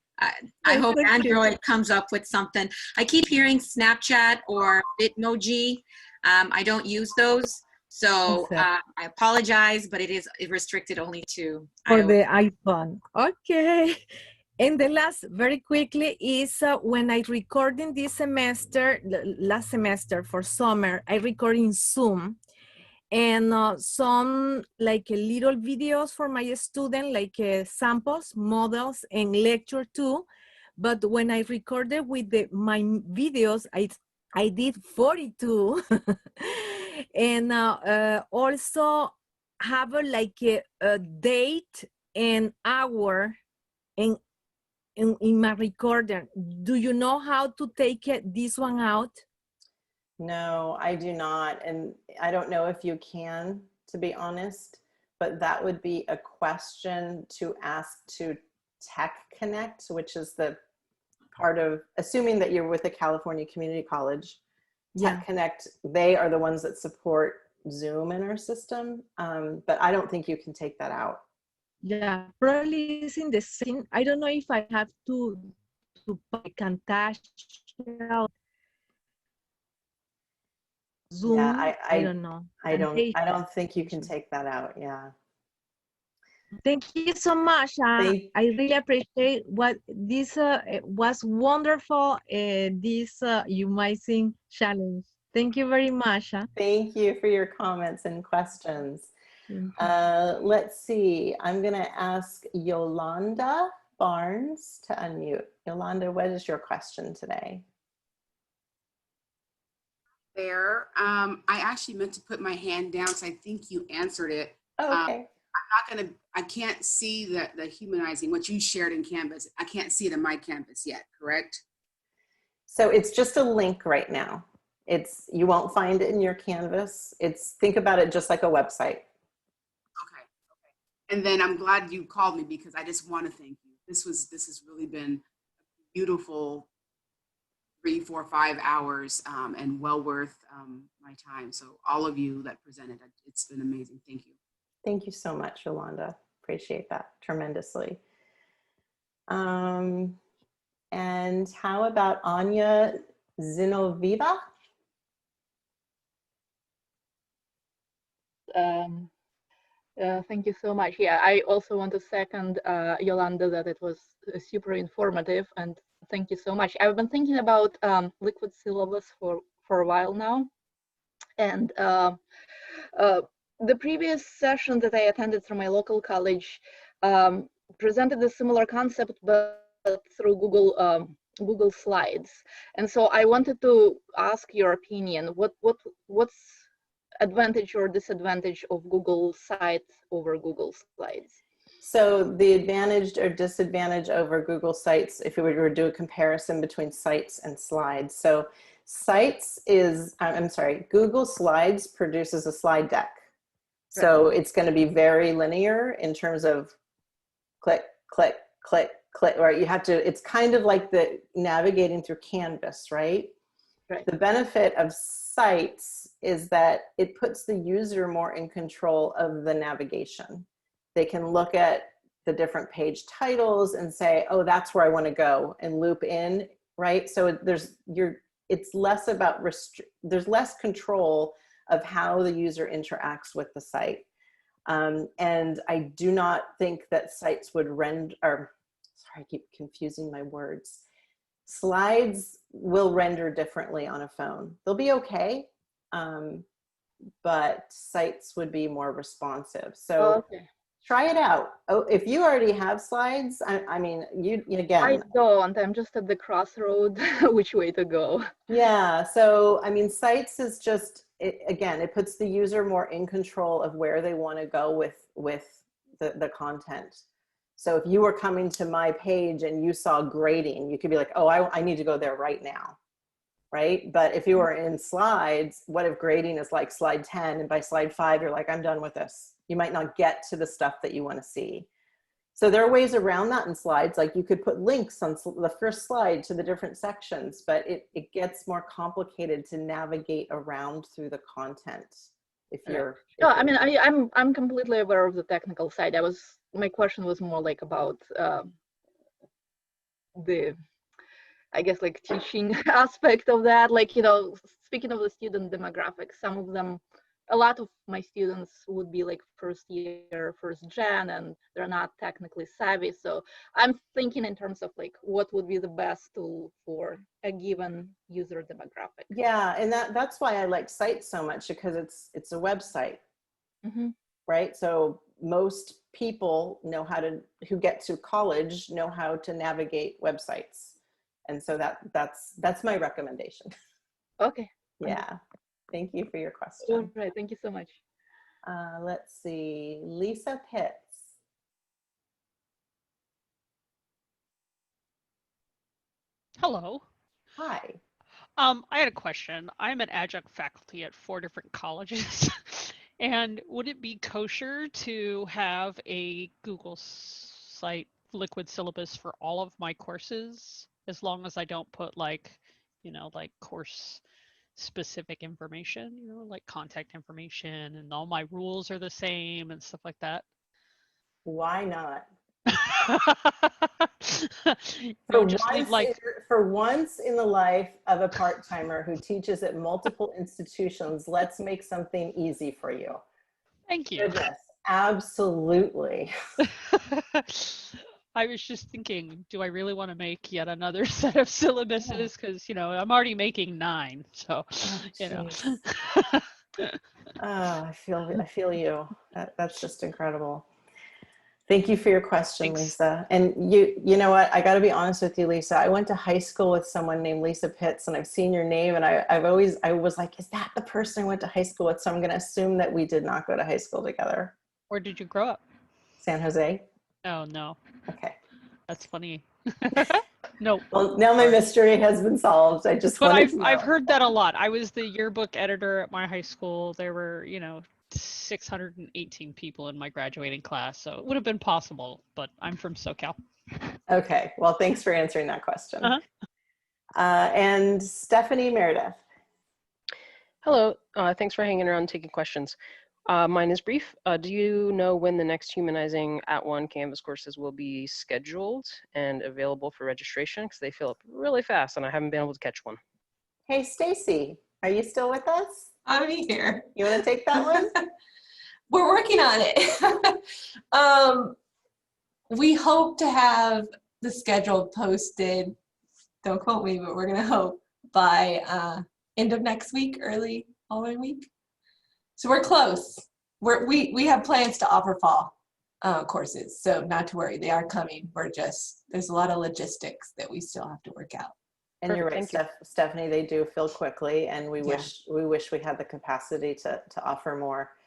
I hope Android comes up with something. I keep hearing Snapchat or Bitmoji. I don't use those. So I apologize, but it is restricted only to for iOS. the iPhone. Okay. And the last, very quickly, is when I record in this semester, last semester for summer, I record in Zoom. And some like little videos for my student, like samples, models, and lecture too. But when I recorded with my videos, I did 42. And also have a date and hour in, in my recorder. Do you know how to take this one out? No, I do not. And I don't know if you can, to be honest, but that would be a question to ask to Tech Connect, which is the part of, assuming that you're with a California Community College, Tech Connect, they are the ones that support Zoom in our system. But I don't think you can take that out. Yeah, probably is in the same. I don't know if I have to Camtasia Zoom. Yeah, I don't know. I don't think you can take that out. Yeah. Thank you so much. I really appreciate what this was wonderful. This Humanizing challenge. Thank you very much. Thank you for your comments and questions. Let's see. I'm going to ask Yolanda Barnes to unmute. Yolanda, what is your question today? There. I actually meant to put my hand down because I think you answered it. Oh, okay. I can't see the humanizing, what you shared in Canvas. I can't see it in my Canvas yet, correct? So it's just a link right now. You won't find it in your Canvas. Think about it just like a website. Okay. And then I'm glad you called me because I just want to thank you. This has really been a beautiful 3, 4, 5 hours and well worth my time. So all of you that presented, it's been amazing. Thank you. Thank you so much, Yolanda. Appreciate that tremendously. And how about Anya Zinoviva? Thank you so much. Yeah, I also want to second Yolanda that it was super informative, and thank you so much. I've been thinking about liquid syllabus for a while now, and the previous session that I attended from my local college presented a similar concept, but through Google Slides. And so I wanted to ask your opinion. What's advantage or disadvantage of Google Sites over Google Slides? So the advantage or disadvantage over Google Sites, if we were to do a comparison between Sites and Slides. So Sites is, Google Slides produces a slide deck. So it's going to be very linear in terms of click, click, click, click, right? You have to, it's kind of like the navigating through Canvas, right? The benefit of Sites is that it puts the user more in control of the navigation. They can look at the different page titles and say, oh, that's where I want to go, and loop in, right? So it's less about, there's less control of how the user interacts with the site. And I do not think that sites would render, sorry, I keep confusing my words. Slides will render differently on a phone. They'll be okay, but sites would be more responsive. So try it out. Oh, if you already have slides, I mean, you again. I don't. I'm just at the crossroad, which way to go. Yeah. So I mean, sites is just it puts the user more in control of where they want to go with the content. So if you were coming to my page and you saw grading, you could be like, oh, I need to go there right now, right? But if you were in slides, what if grading is like slide 10 and by slide 5, you're like, I'm done with this. You might not get to the stuff that you want to see. So there are ways around that in slides, like you could put links on the first slide to the different sections, but it gets more complicated to navigate around through the content. If you're, no, I mean, I'm completely aware of the technical side. My question was more like about the, I guess, like teaching aspect of that. Like, you know, speaking of the student demographics, some of them, a lot of my students would be like first year, first gen, and they're not technically savvy. So I'm thinking in terms of like, what would be the best tool for a given user demographic? Yeah, and that's why I like sites so much, because it's a website, right? So most people who get to college know how to navigate websites. And so that's my recommendation. Okay. Yeah. Thank you for your All question. right. Thank you so much. Let's see, Lisa Pitts. Hello. Hi. I had a question. I'm an adjunct faculty at 4 different colleges. And would it be kosher to have a Google site liquid syllabus for all of my courses, as long as I don't put like, like course specific information, like contact information and all my rules are the same and stuff like that? Why not? Just leave like For once in the life of a part-timer who teaches at multiple institutions, let's make something easy for you. Thank you. Goodness, absolutely. I was just thinking, do I really want to make yet another set of syllabuses? Because, I'm already making 9, so, I feel you. That's just incredible. Thank you for your question, Thanks. Lisa. And you know what? I got to be honest with you, Lisa. I went to high school with someone named Lisa Pitts, and I've seen your name, and I was like, is that the person I went to high school with? So I'm going to assume that we did not go to high school together. Where did you grow up? San Jose. Oh, no. Okay. That's funny. No. Well, now my mystery has been solved. I just wanted to know. I've heard that a lot. I was the yearbook editor at my high school. There were, 618 people in my graduating class, so it would have been possible, but I'm from SoCal. Okay. Well, thanks for answering that question. And Stephanie Meredith. Hello. Thanks for hanging around and taking questions. Mine is brief. Do you know when the next Humanizing @1 Canvas courses will be scheduled and available for registration? Because they fill up really fast and I haven't been able to catch one. Hey, Stacy, are you still with us? I'm here. You want to take that one? We're working on it. We hope to have the schedule posted, don't quote me, but we're going to hope by end of next week, early following week. So we're close. We have plans to offer fall courses, so not to worry, they are coming. There's a lot of logistics that we still have to work out. And you're right, Stephanie, they do fill quickly, and we wish we had the capacity to offer more.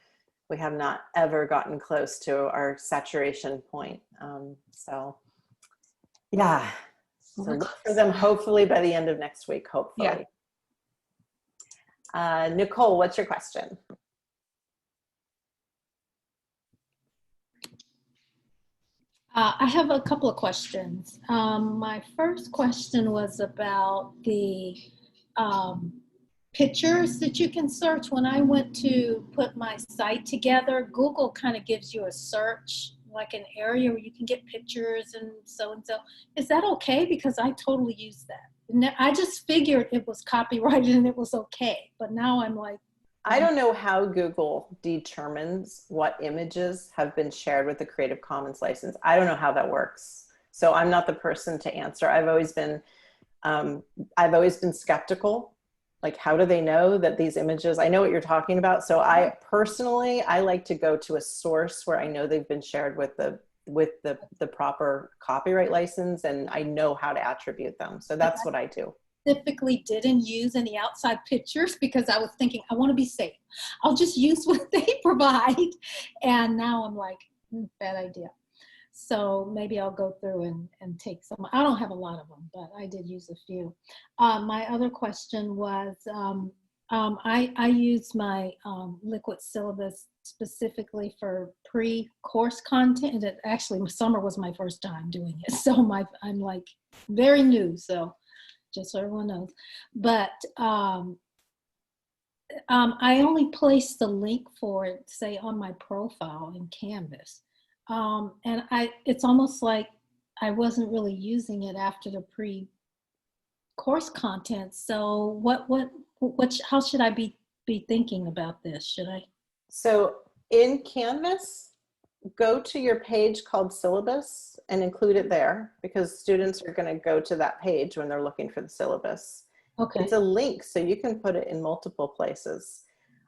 We have not ever gotten close to our saturation point. So yeah, so look for them hopefully by the end of next week, hopefully. Yeah. Nicole, what's your question? I have a couple of questions. My first question was about the pictures that you can search. When I went to put my site together, Google kind of gives you a search, like an area where you can get pictures and so. Is that okay? Because I totally use that. And I just figured it was copyrighted and it was okay. But now I'm like, I don't know how Google determines what images have been shared with the Creative Commons license. I don't know how that works. So I'm not the person to answer. I've always been skeptical. Like, how do they know that these images, I know what you're talking about. So I personally like to go to a source where I know they've been shared with the proper copyright license, and I know how to attribute them. So that's what I do. Specifically didn't use any outside pictures because I was thinking, I want to be safe. I'll just use what they provide. And now I'm like, bad idea. So maybe I'll go through and take some. I don't have a lot of them, but I did use a few. My other question was, I use my liquid syllabus specifically for pre-course content. And actually, summer was my first time doing it. So I'm like very new. So just so everyone knows. But I only placed the link for it, say, on my profile in Canvas. And it's almost like I wasn't really using it after the pre-course content. So how should I be thinking about this? Should I? So in Canvas, go to your page called Syllabus and include it there, because students are going to go to that page when they're looking for the syllabus. Okay. It's a link, so you can put it in multiple places.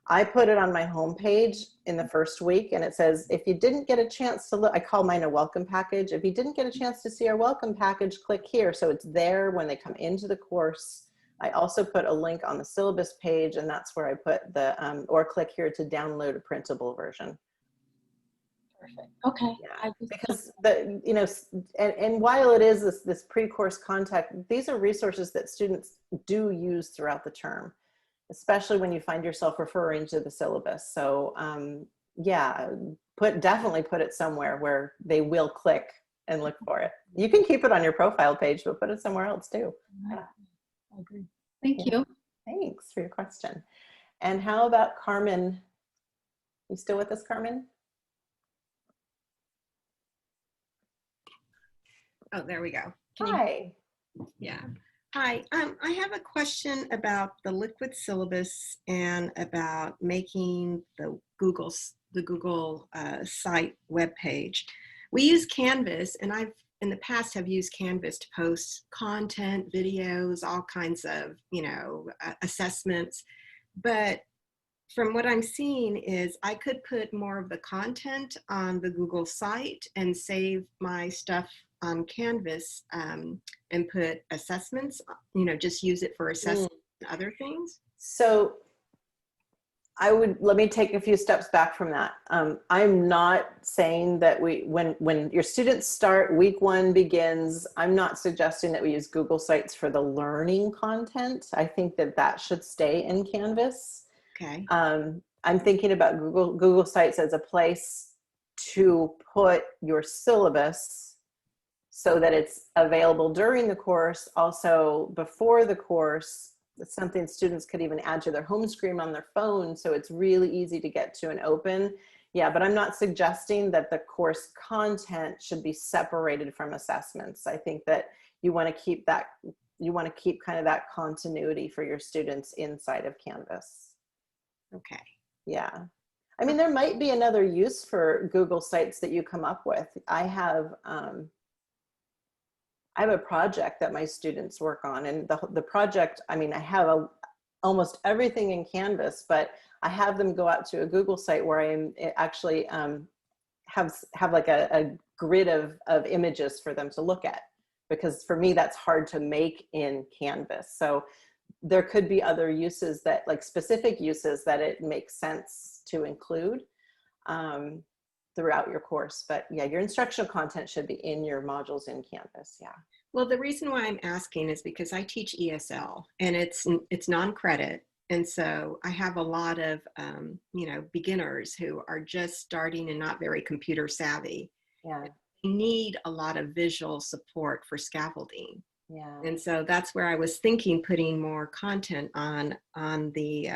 I put it on my homepage in the first week, and it says, if you didn't get a chance to look, I call mine a welcome package. If you didn't get a chance to see our welcome package, click here. So it's there when they come into the course. I also put a link on the syllabus page, and that's where I put the, or click here to download a printable version. Perfect. Okay. Yeah, because the, you know, and while it is this pre-course content, these are resources that students do use throughout the term, especially when you find yourself referring to the syllabus. So yeah, definitely put it somewhere where they will click and look for it. You can keep it on your profile page, but put it somewhere else too. Yeah. I agree. Thank you. Thanks for your question. And how about Carmen? You still with us, Carmen? Oh, there we go. Hi. Yeah. Hi. I have a question about the liquid syllabus and about making the Google site webpage. We use Canvas, and I've in the past have used Canvas to post content, videos, all kinds of, you know, assessments. But from what I'm seeing is I could put more of the content on the Google site and save my stuff on Canvas and put assessments, you know, just use it for assessment and other things. So let me take a few steps back from that. I'm not saying that when your students start, week 1 begins, I'm not suggesting that we use Google Sites for the learning content. I think that should stay in Canvas. Okay. I'm thinking about Google Sites as a place to put your syllabus so that it's available during the course, also before the course. It's something students could even add to their home screen on their phone, so it's really easy to get to and open. Yeah, but I'm not suggesting that the course content should be separated from assessments. I think that you want to keep kind of that continuity for your students inside of Canvas. Okay. Yeah. I mean, there might be another use for Google Sites that you come up with. I have a project that my students work on, and the project, I mean, I have almost everything in Canvas, but I have them go out to a Google site where I actually have like a grid of images for them to look at, because for me, that's hard to make in Canvas. So there could be other uses that, like specific uses that it makes sense to include throughout your course. But yeah, your instructional content should be in your modules in Canvas. Yeah. Well, the reason why I'm asking is because I teach ESL, and it's non-credit. And so I have a lot of, you know, beginners who are just starting and not very computer savvy. Yeah. They need a lot of visual support for scaffolding. Yeah. And so that's where I was thinking putting more content on the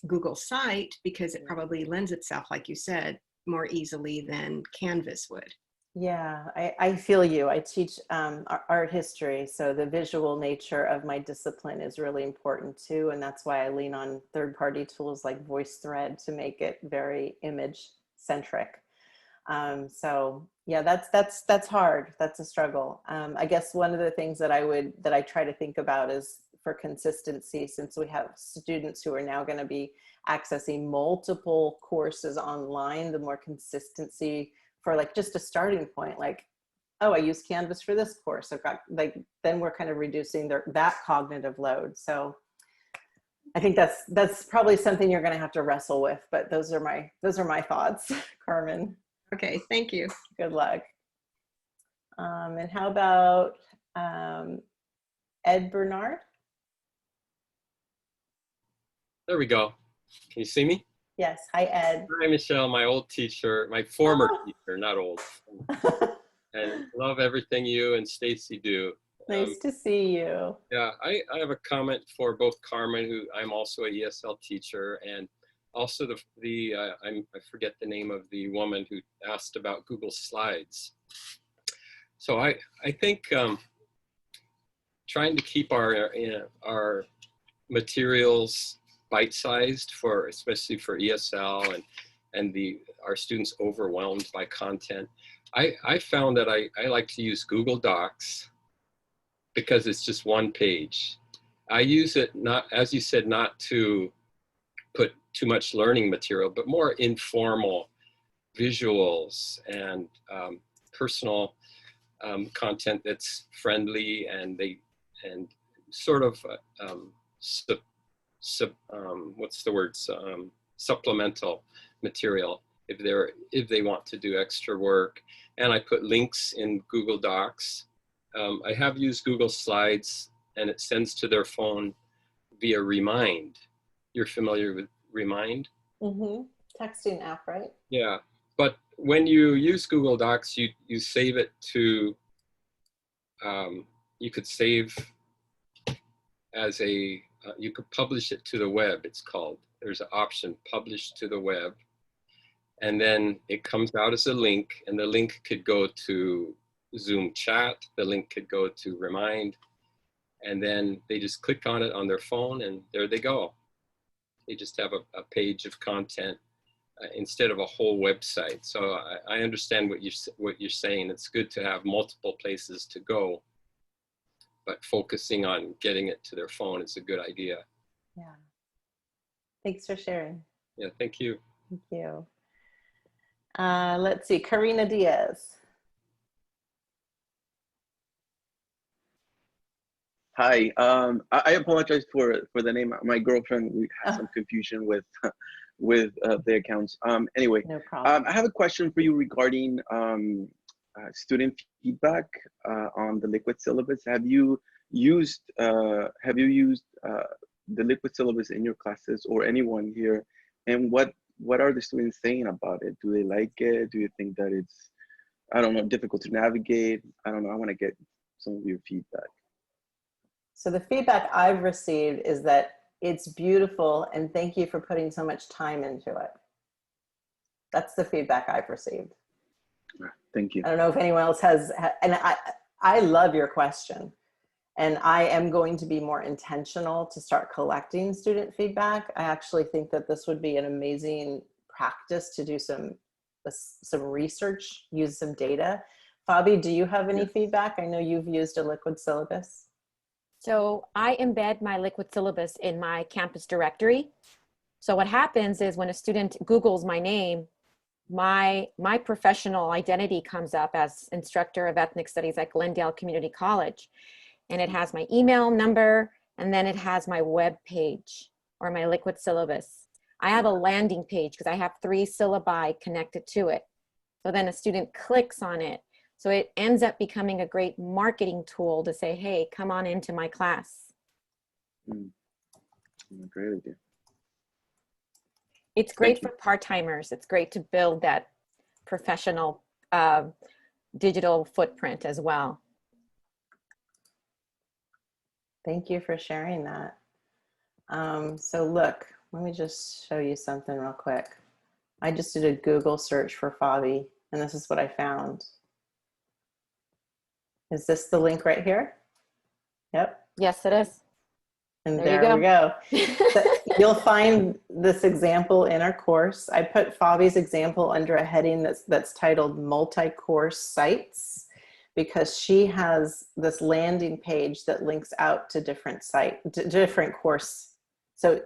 Google site, because it probably lends itself, like you said, more easily than Canvas would. Yeah, I feel you. I teach art history, so the visual nature of my discipline is really important too, and that's why I lean on third-party tools like VoiceThread to make it very image-centric. So yeah, that's hard. That's a struggle. I guess one of the things that I try to think about is for consistency, since we have students who are now going to be accessing multiple courses online, the more consistency for like just a starting point, like, oh, I use Canvas for this course. I've got like, then we're kind of reducing that cognitive load. So I think that's probably something you're going to have to wrestle with, but those are my thoughts, Carmen. Okay, thank you. Good luck. And how about Ed Bernard? There we go. Can you see me? Yes. Hi, Ed. Hi, Michelle, my old teacher, my former teacher, not old. And love everything you and Stacy do. Nice to see you. Yeah, I have a comment for both Carmen, who I'm also a ESL teacher, and also I forget the name of the woman who asked about Google Slides. So I think trying to keep our materials bite-sized especially for ESL and our students overwhelmed by content. I found that I like to use Google Docs because it's just one page. I use it not, as you said, not to put too much learning material, but more informal visuals and personal content that's friendly and sort of what's the word? Supplemental material if they want to do extra work. And I put links in Google Docs. I have used Google Slides, and it sends to their phone via Remind. You're familiar with Remind? Mm-hmm. Texting app, right? Yeah, but when you use Google Docs, you save it to, you could save as a, you could publish it to the web, it's called. There's an option, publish to the web. And then it comes out as a link, and the link could go to Zoom chat, the link could go to Remind, and then they just click on it on their phone and there they go. They just have a page of content instead of a whole website. So I understand what you're saying. It's good to have multiple places to go, but focusing on getting it to their phone is a good idea. Yeah. Thanks for sharing. Yeah, thank you. Thank you. Let's see, Karina Diaz. Hi, I apologize for the name. My girlfriend, we had some confusion with the accounts. Anyway, no problem. I have a question for you regarding student feedback on the liquid syllabus. Have you used the liquid syllabus in your classes, or anyone here? And what are the students saying about it? Do they like it? Do you think that it's, I don't know, difficult to navigate? I don't know. I want to get some of your feedback. So the feedback I've received is that it's beautiful, and thank you for putting so much time into it. That's the feedback I've received. Thank you. I don't know if anyone else has, and I love your question. And I am going to be more intentional to start collecting student feedback. I actually think that this would be an amazing practice to do some research, use some data. Fabi, do you have any feedback? I know you've used a liquid syllabus. So I embed my liquid syllabus in my campus directory. So what happens is when a student Googles my name, my professional identity comes up as instructor of ethnic studies at Glendale Community College. And it has my email number, and then it has my web page or my liquid syllabus. I have a landing page because I have 3 syllabi connected to it. So then a student clicks on it. So it ends up becoming a great marketing tool to say, hey, come on into my class. Great idea. It's great for part-timers. It's great to build that professional digital footprint as well. Thank you for sharing that. So look, let me just show you something real quick. I just did a Google search for Fabi, and this is what I found. Is this the link right here? Yep. Yes, it is. And there we go. So you'll find this example in our course. I put Fabi's example under a heading that's titled multi-course sites, because she has this landing page that links out to different different course. So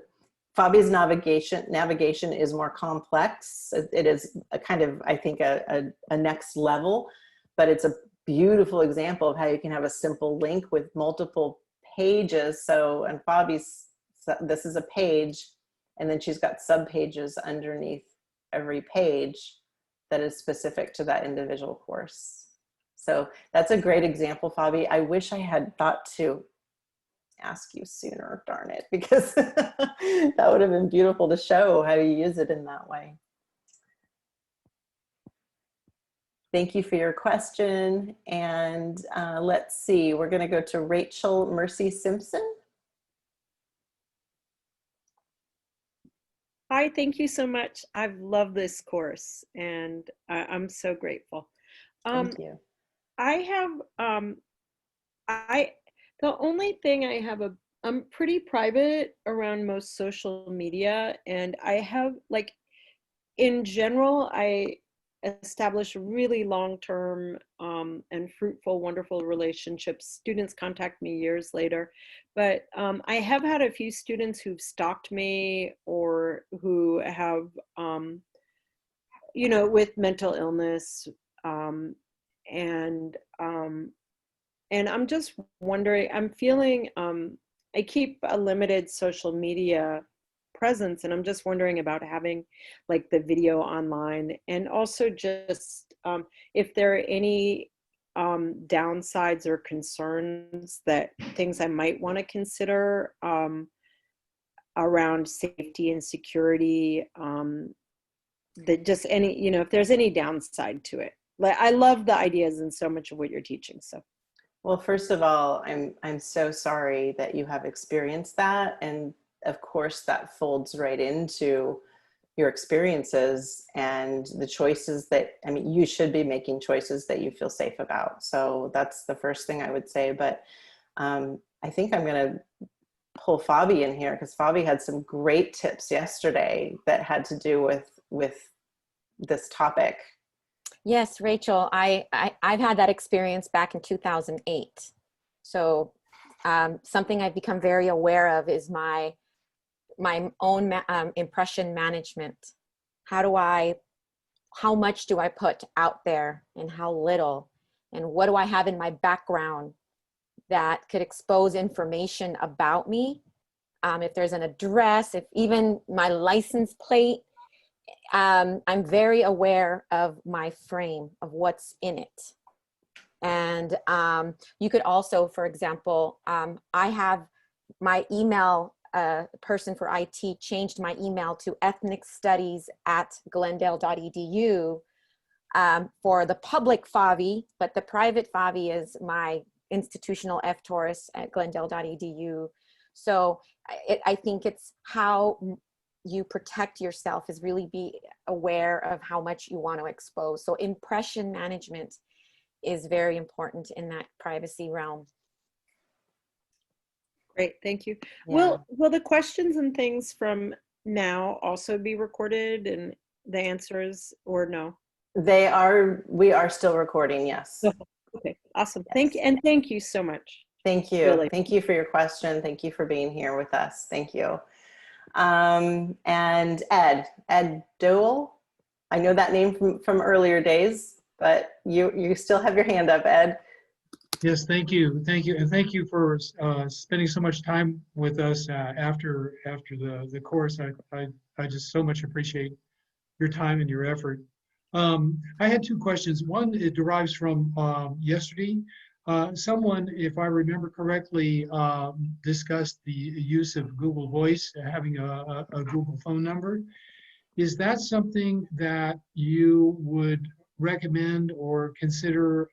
Fabi's navigation is more complex. It is a kind of, I think, a next level, but it's a beautiful example of how you can have a simple link with multiple pages. So, and Fabi's, this is a page, and then she's got sub pages underneath every page that is specific to that individual course. So that's a great example, Fabi. I wish I had thought to ask you sooner, darn it, because that would have been beautiful to show how you use it in that way. Thank you for your question. And let's see, we're going to go to Rachel Mercy Simpson. Hi, thank you so much. I've loved this course, and I'm so grateful. Thank you. I have, the only thing I have, I'm pretty private around most social media, and I have, like, in general, I establish really long-term and fruitful, wonderful relationships. Students contact me years later, but I have had a few students who've stalked me, or who have, you know, with mental illness, and and I'm just wondering, I'm feeling, I keep a limited social media presence, and I'm just wondering about having like the video online, and also just if there are any downsides or concerns, that things I might want to consider around safety and security, that just any, you know, if there's any downside to it. Like, I love the ideas and so much of what you're teaching. So, well, first of all, I'm so sorry that you have experienced that, and of course that folds right into your experiences and the choices that, I mean, you should be making choices that you feel safe about. So that's the first thing I would say. But I think I'm going to pull Fabi in here, because Fabi had some great tips yesterday that had to do with this topic. Yes, Rachel, I've had that experience back in 2008. So something I've become very aware of is my own impression management. How much do I put out there, and how little, and what do I have in my background that could expose information about me? If there's an address, if even my license plate, I'm very aware of my frame, of what's in it. And you could also, for example, I have my email, person for IT changed my email to ethnicstudies@glendale.edu for the public FAVI, but the private FAVI is my institutional FTORIS at glendale.edu. So I think it's how you protect yourself is really be aware of how much you want to expose. So impression management is very important in that privacy realm. great, thank you. Yeah. Will the questions and things from now also be recorded, and the answers, or no? We are still recording, yes. Okay, awesome. Yes. Thank you so much. Thank you. Really. Thank you for your question. Thank you for being here with us. Thank you. And Ed Dole, I know that name from earlier days, but you still have your hand up, Ed. Yes, thank you, and thank you for spending so much time with us after the course. I just so much appreciate your time and your effort. I had two questions. One, it derives from yesterday. Someone, if I remember correctly, discussed the use of Google Voice, having a Google phone number. Is that something that you would recommend or consider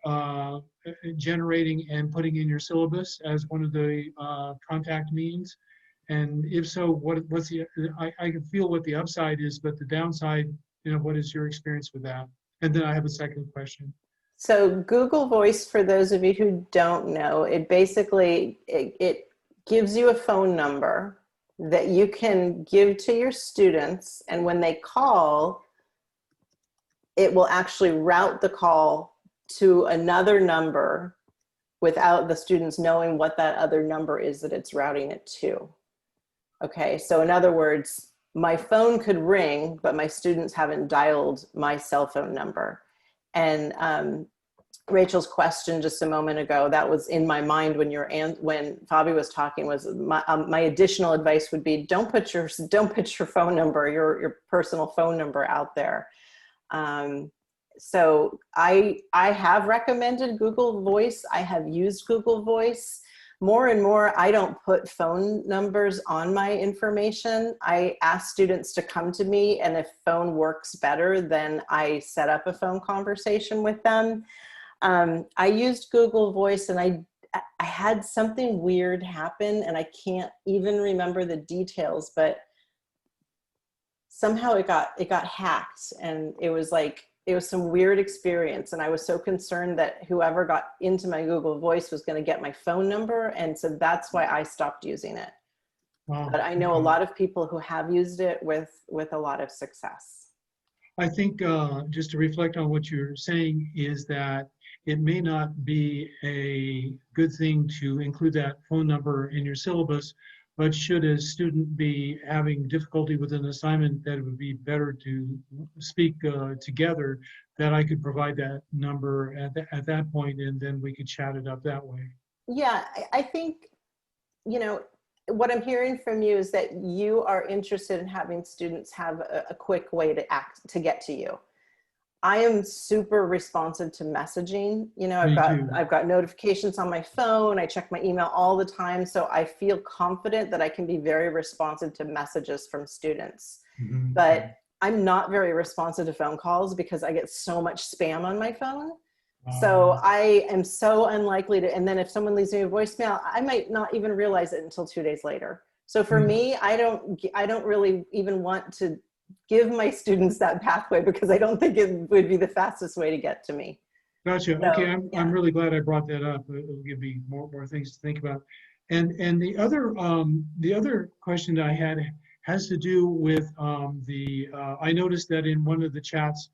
generating and putting in your syllabus as one of the contact means? And if so, what's the, I can feel what the upside is, but the downside, you know, what is your experience with that? And then I have a second question. So Google Voice, for those of you who don't know, it basically, it gives you a phone number that you can give to your students, and when they call, it will actually route the call to another number without the students knowing what that other number is that it's routing it to. Okay, so in other words, my phone could ring, but my students haven't dialed my cell phone number. And Rachel's question just a moment ago, that was in my mind when when Fabi was talking, was my additional advice would be don't put your phone number, your personal phone number out there. So I have recommended Google Voice. I have used Google Voice. More and more, I don't put phone numbers on my information. I ask students to come to me, and if phone works better, then I set up a phone conversation with them. I used Google Voice, and I had something weird happen, and I can't even remember the details, but somehow it got hacked, and it was some weird experience, and I was so concerned that whoever got into my Google Voice was going to get my phone number, and so that's why I stopped using it. Wow. But I know a lot of people who have used it with a lot of success. I think just to reflect on what you're saying is that it may not be a good thing to include that phone number in your syllabus but should a student be having difficulty with an assignment, that it would be better to speak together, that I could provide that number at that point, and then we could chat it up that way. Yeah, I think, you know, what I'm hearing from you is that you are interested in having students have a quick way to get to you. I am super responsive to messaging. You know, I've got notifications on my phone. I check my email all the time. So I feel confident that I can be very responsive to messages from students. Mm-hmm. But I'm not very responsive to phone calls because I get so much spam on my phone. So I am so unlikely to, and then if someone leaves me a voicemail, I might not even realize it until 2 days later. So for me, I don't really even want to give my students that pathway because I don't think it would be the fastest way to get to me. Gotcha. So, okay, I'm really glad I brought that up. It'll give me more things to think about. And the other question that I had has to do with I noticed that in one of the chats,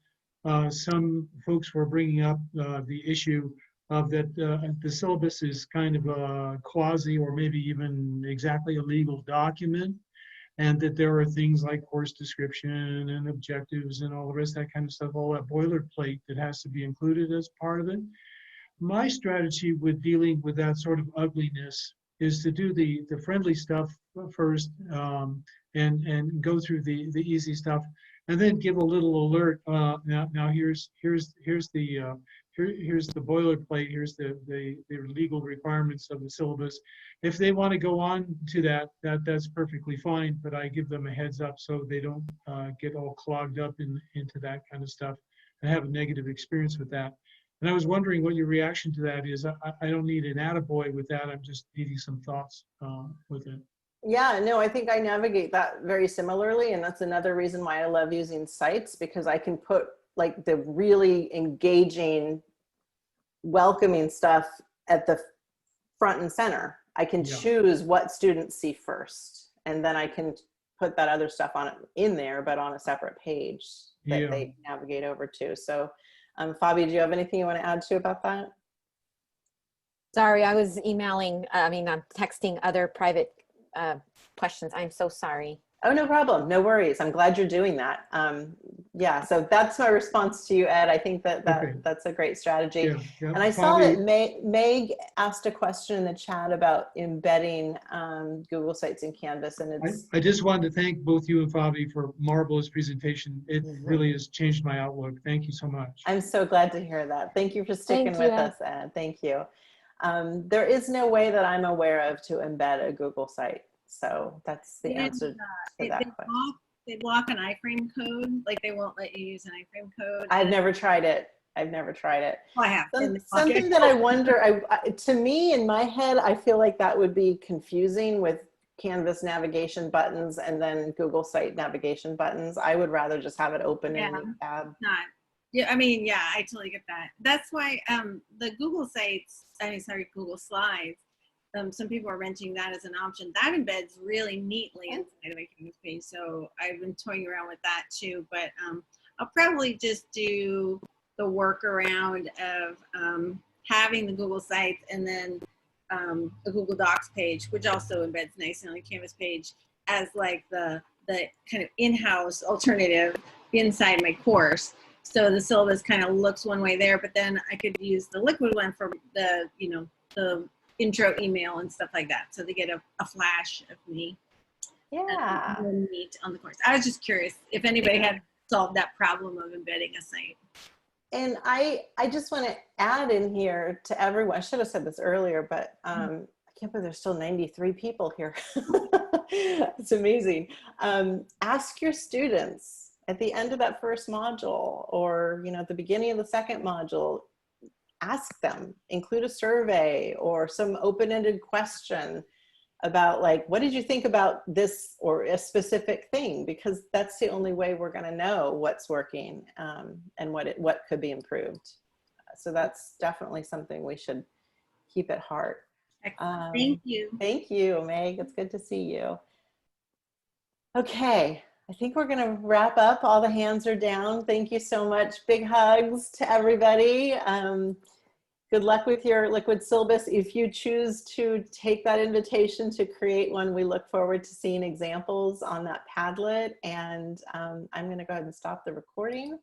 some folks were bringing up the issue of that the syllabus is kind of a quasi or maybe even exactly a legal document, and that there are things like course description and objectives and all the rest of that kind of stuff, all that boilerplate that has to be included as part of it. My strategy with dealing with that sort of ugliness is to do the friendly stuff first, and go through the easy stuff, and then give a little alert. Now here's the boilerplate. Here's the legal requirements of the syllabus. If they want to go on to that's perfectly fine. But I give them a heads up so they don't get all clogged up into that kind of stuff and have a negative experience with that. And I was wondering what your reaction to that is. I don't need an attaboy with that. I'm just needing some thoughts with it. Yeah, no, I think I navigate that very similarly. And that's another reason why I love using sites, because I can put like the really engaging, welcoming stuff at the front and center. I can choose what students see first, and then I can put that other stuff on it in there, but on a separate page that they navigate over to. So, Fabi, do you have anything you want to add to about that? Sorry, I was emailing, I'm texting other private questions. I'm so sorry. Oh, no problem. No worries. I'm glad you're doing that. Yeah, so that's my response to you, Ed. I think that's a great strategy. And I saw that Meg asked a question in the chat about embedding Google Sites in Canvas. And I just wanted to thank both you and Fabi for marvelous presentation. It really has changed my outlook. Thank you so much. I'm so glad to hear that. Thank you for sticking with us, Ed. Thank you. There is no way that I'm aware of to embed a Google site. So that's the answer to that question. They block an iframe code, like they won't let you use an iframe code. I've never tried it. Well, I have. Something that I wonder, to me, in my head, I feel like that would be confusing with Canvas navigation buttons and then Google Site navigation buttons. I would rather just have it open in the tab. Yeah, I mean, yeah, I totally get that. That's why the Google Sites, Google Slides, some people are mentioning that as an option. That embeds really neatly inside of my Canvas page. So I've been toying around with that too, but I'll probably just do the workaround of having the Google Sites and then the Google Docs page, which also embeds nicely on the Canvas page, as like the kind of in-house alternative inside my course. So the syllabus kind of looks one way there, but then I could use the Liquid one for the, the intro email and stuff like that. So they get a flash of me. Yeah. And meet on the course. I was just curious if anybody had solved that problem of embedding a site. And I just want to add in here to everyone, I should have said this earlier, but I can't believe there's still 93 people here. It's amazing. Ask your students at the end of that first module, or at the beginning of the second module, ask them, include a survey or some open-ended question about like, what did you think about this or a specific thing? Because that's the only way we're going to know what's working and what could be improved. So that's definitely something we should keep at heart. Thank you. Thank you, Meg. It's good to see you. Okay, I think we're going to wrap up. All the hands are down. Thank you so much. Big hugs to everybody. Good luck with your liquid syllabus. If you choose to take that invitation to create one, we look forward to seeing examples on that Padlet. And I'm going to go ahead and stop the recording.